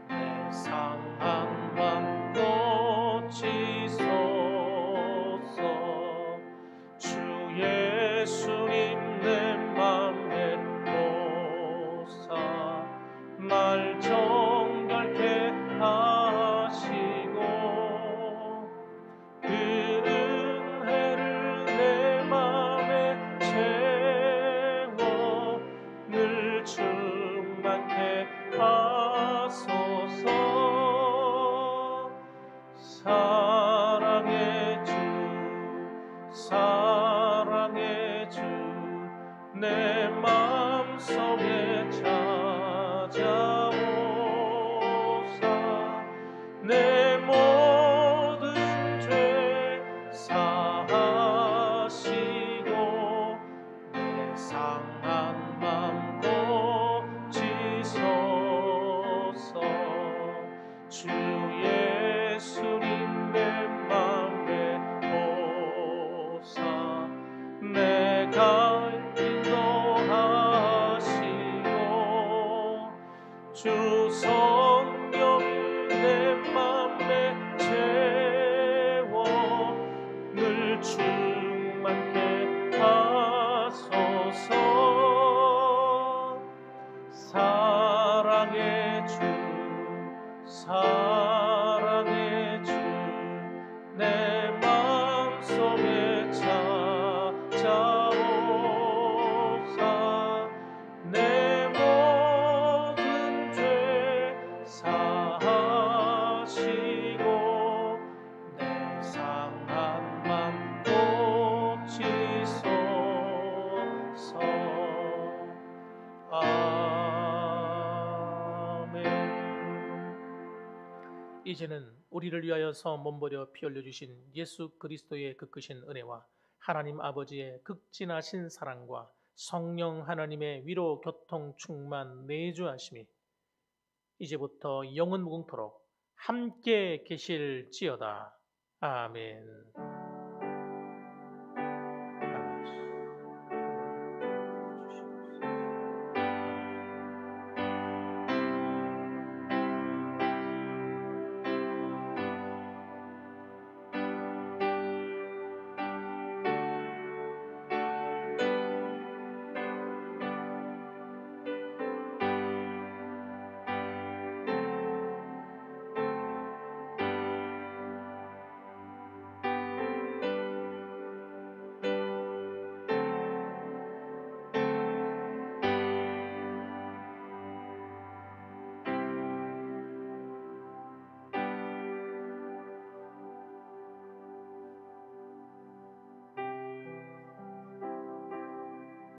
내 상한 맘 고치소서. 주 예수님 내 맘에 오사 말 정결케 하시고 그 은혜를 내 맘에 채워 늘 충만케 하소서. 사랑의 주 사랑의 주 내 마음속에 찾아오사 내 모든 죄 사하시고 내 상한 맘 고치소서. 주 예수님 내 맘에 오사 내가 인도하시고 주 성령을 내 맘에 채워 늘 충만케 하소서. 사랑의 주 사랑의 주 내 마음속에 찾아오사 내 모든 죄 사하시고 내 상한 맘 고치소서. 아멘. 이제는 우리를 위하여서 몸버려 피 흘려주신 예수 그리스도의 그 크신 은혜와 하나님 아버지의 극진하신 사랑과 성령 하나님의 위로 교통 충만 내주하심이 이제부터 영원 무궁토록 함께 계실지어다. 아멘.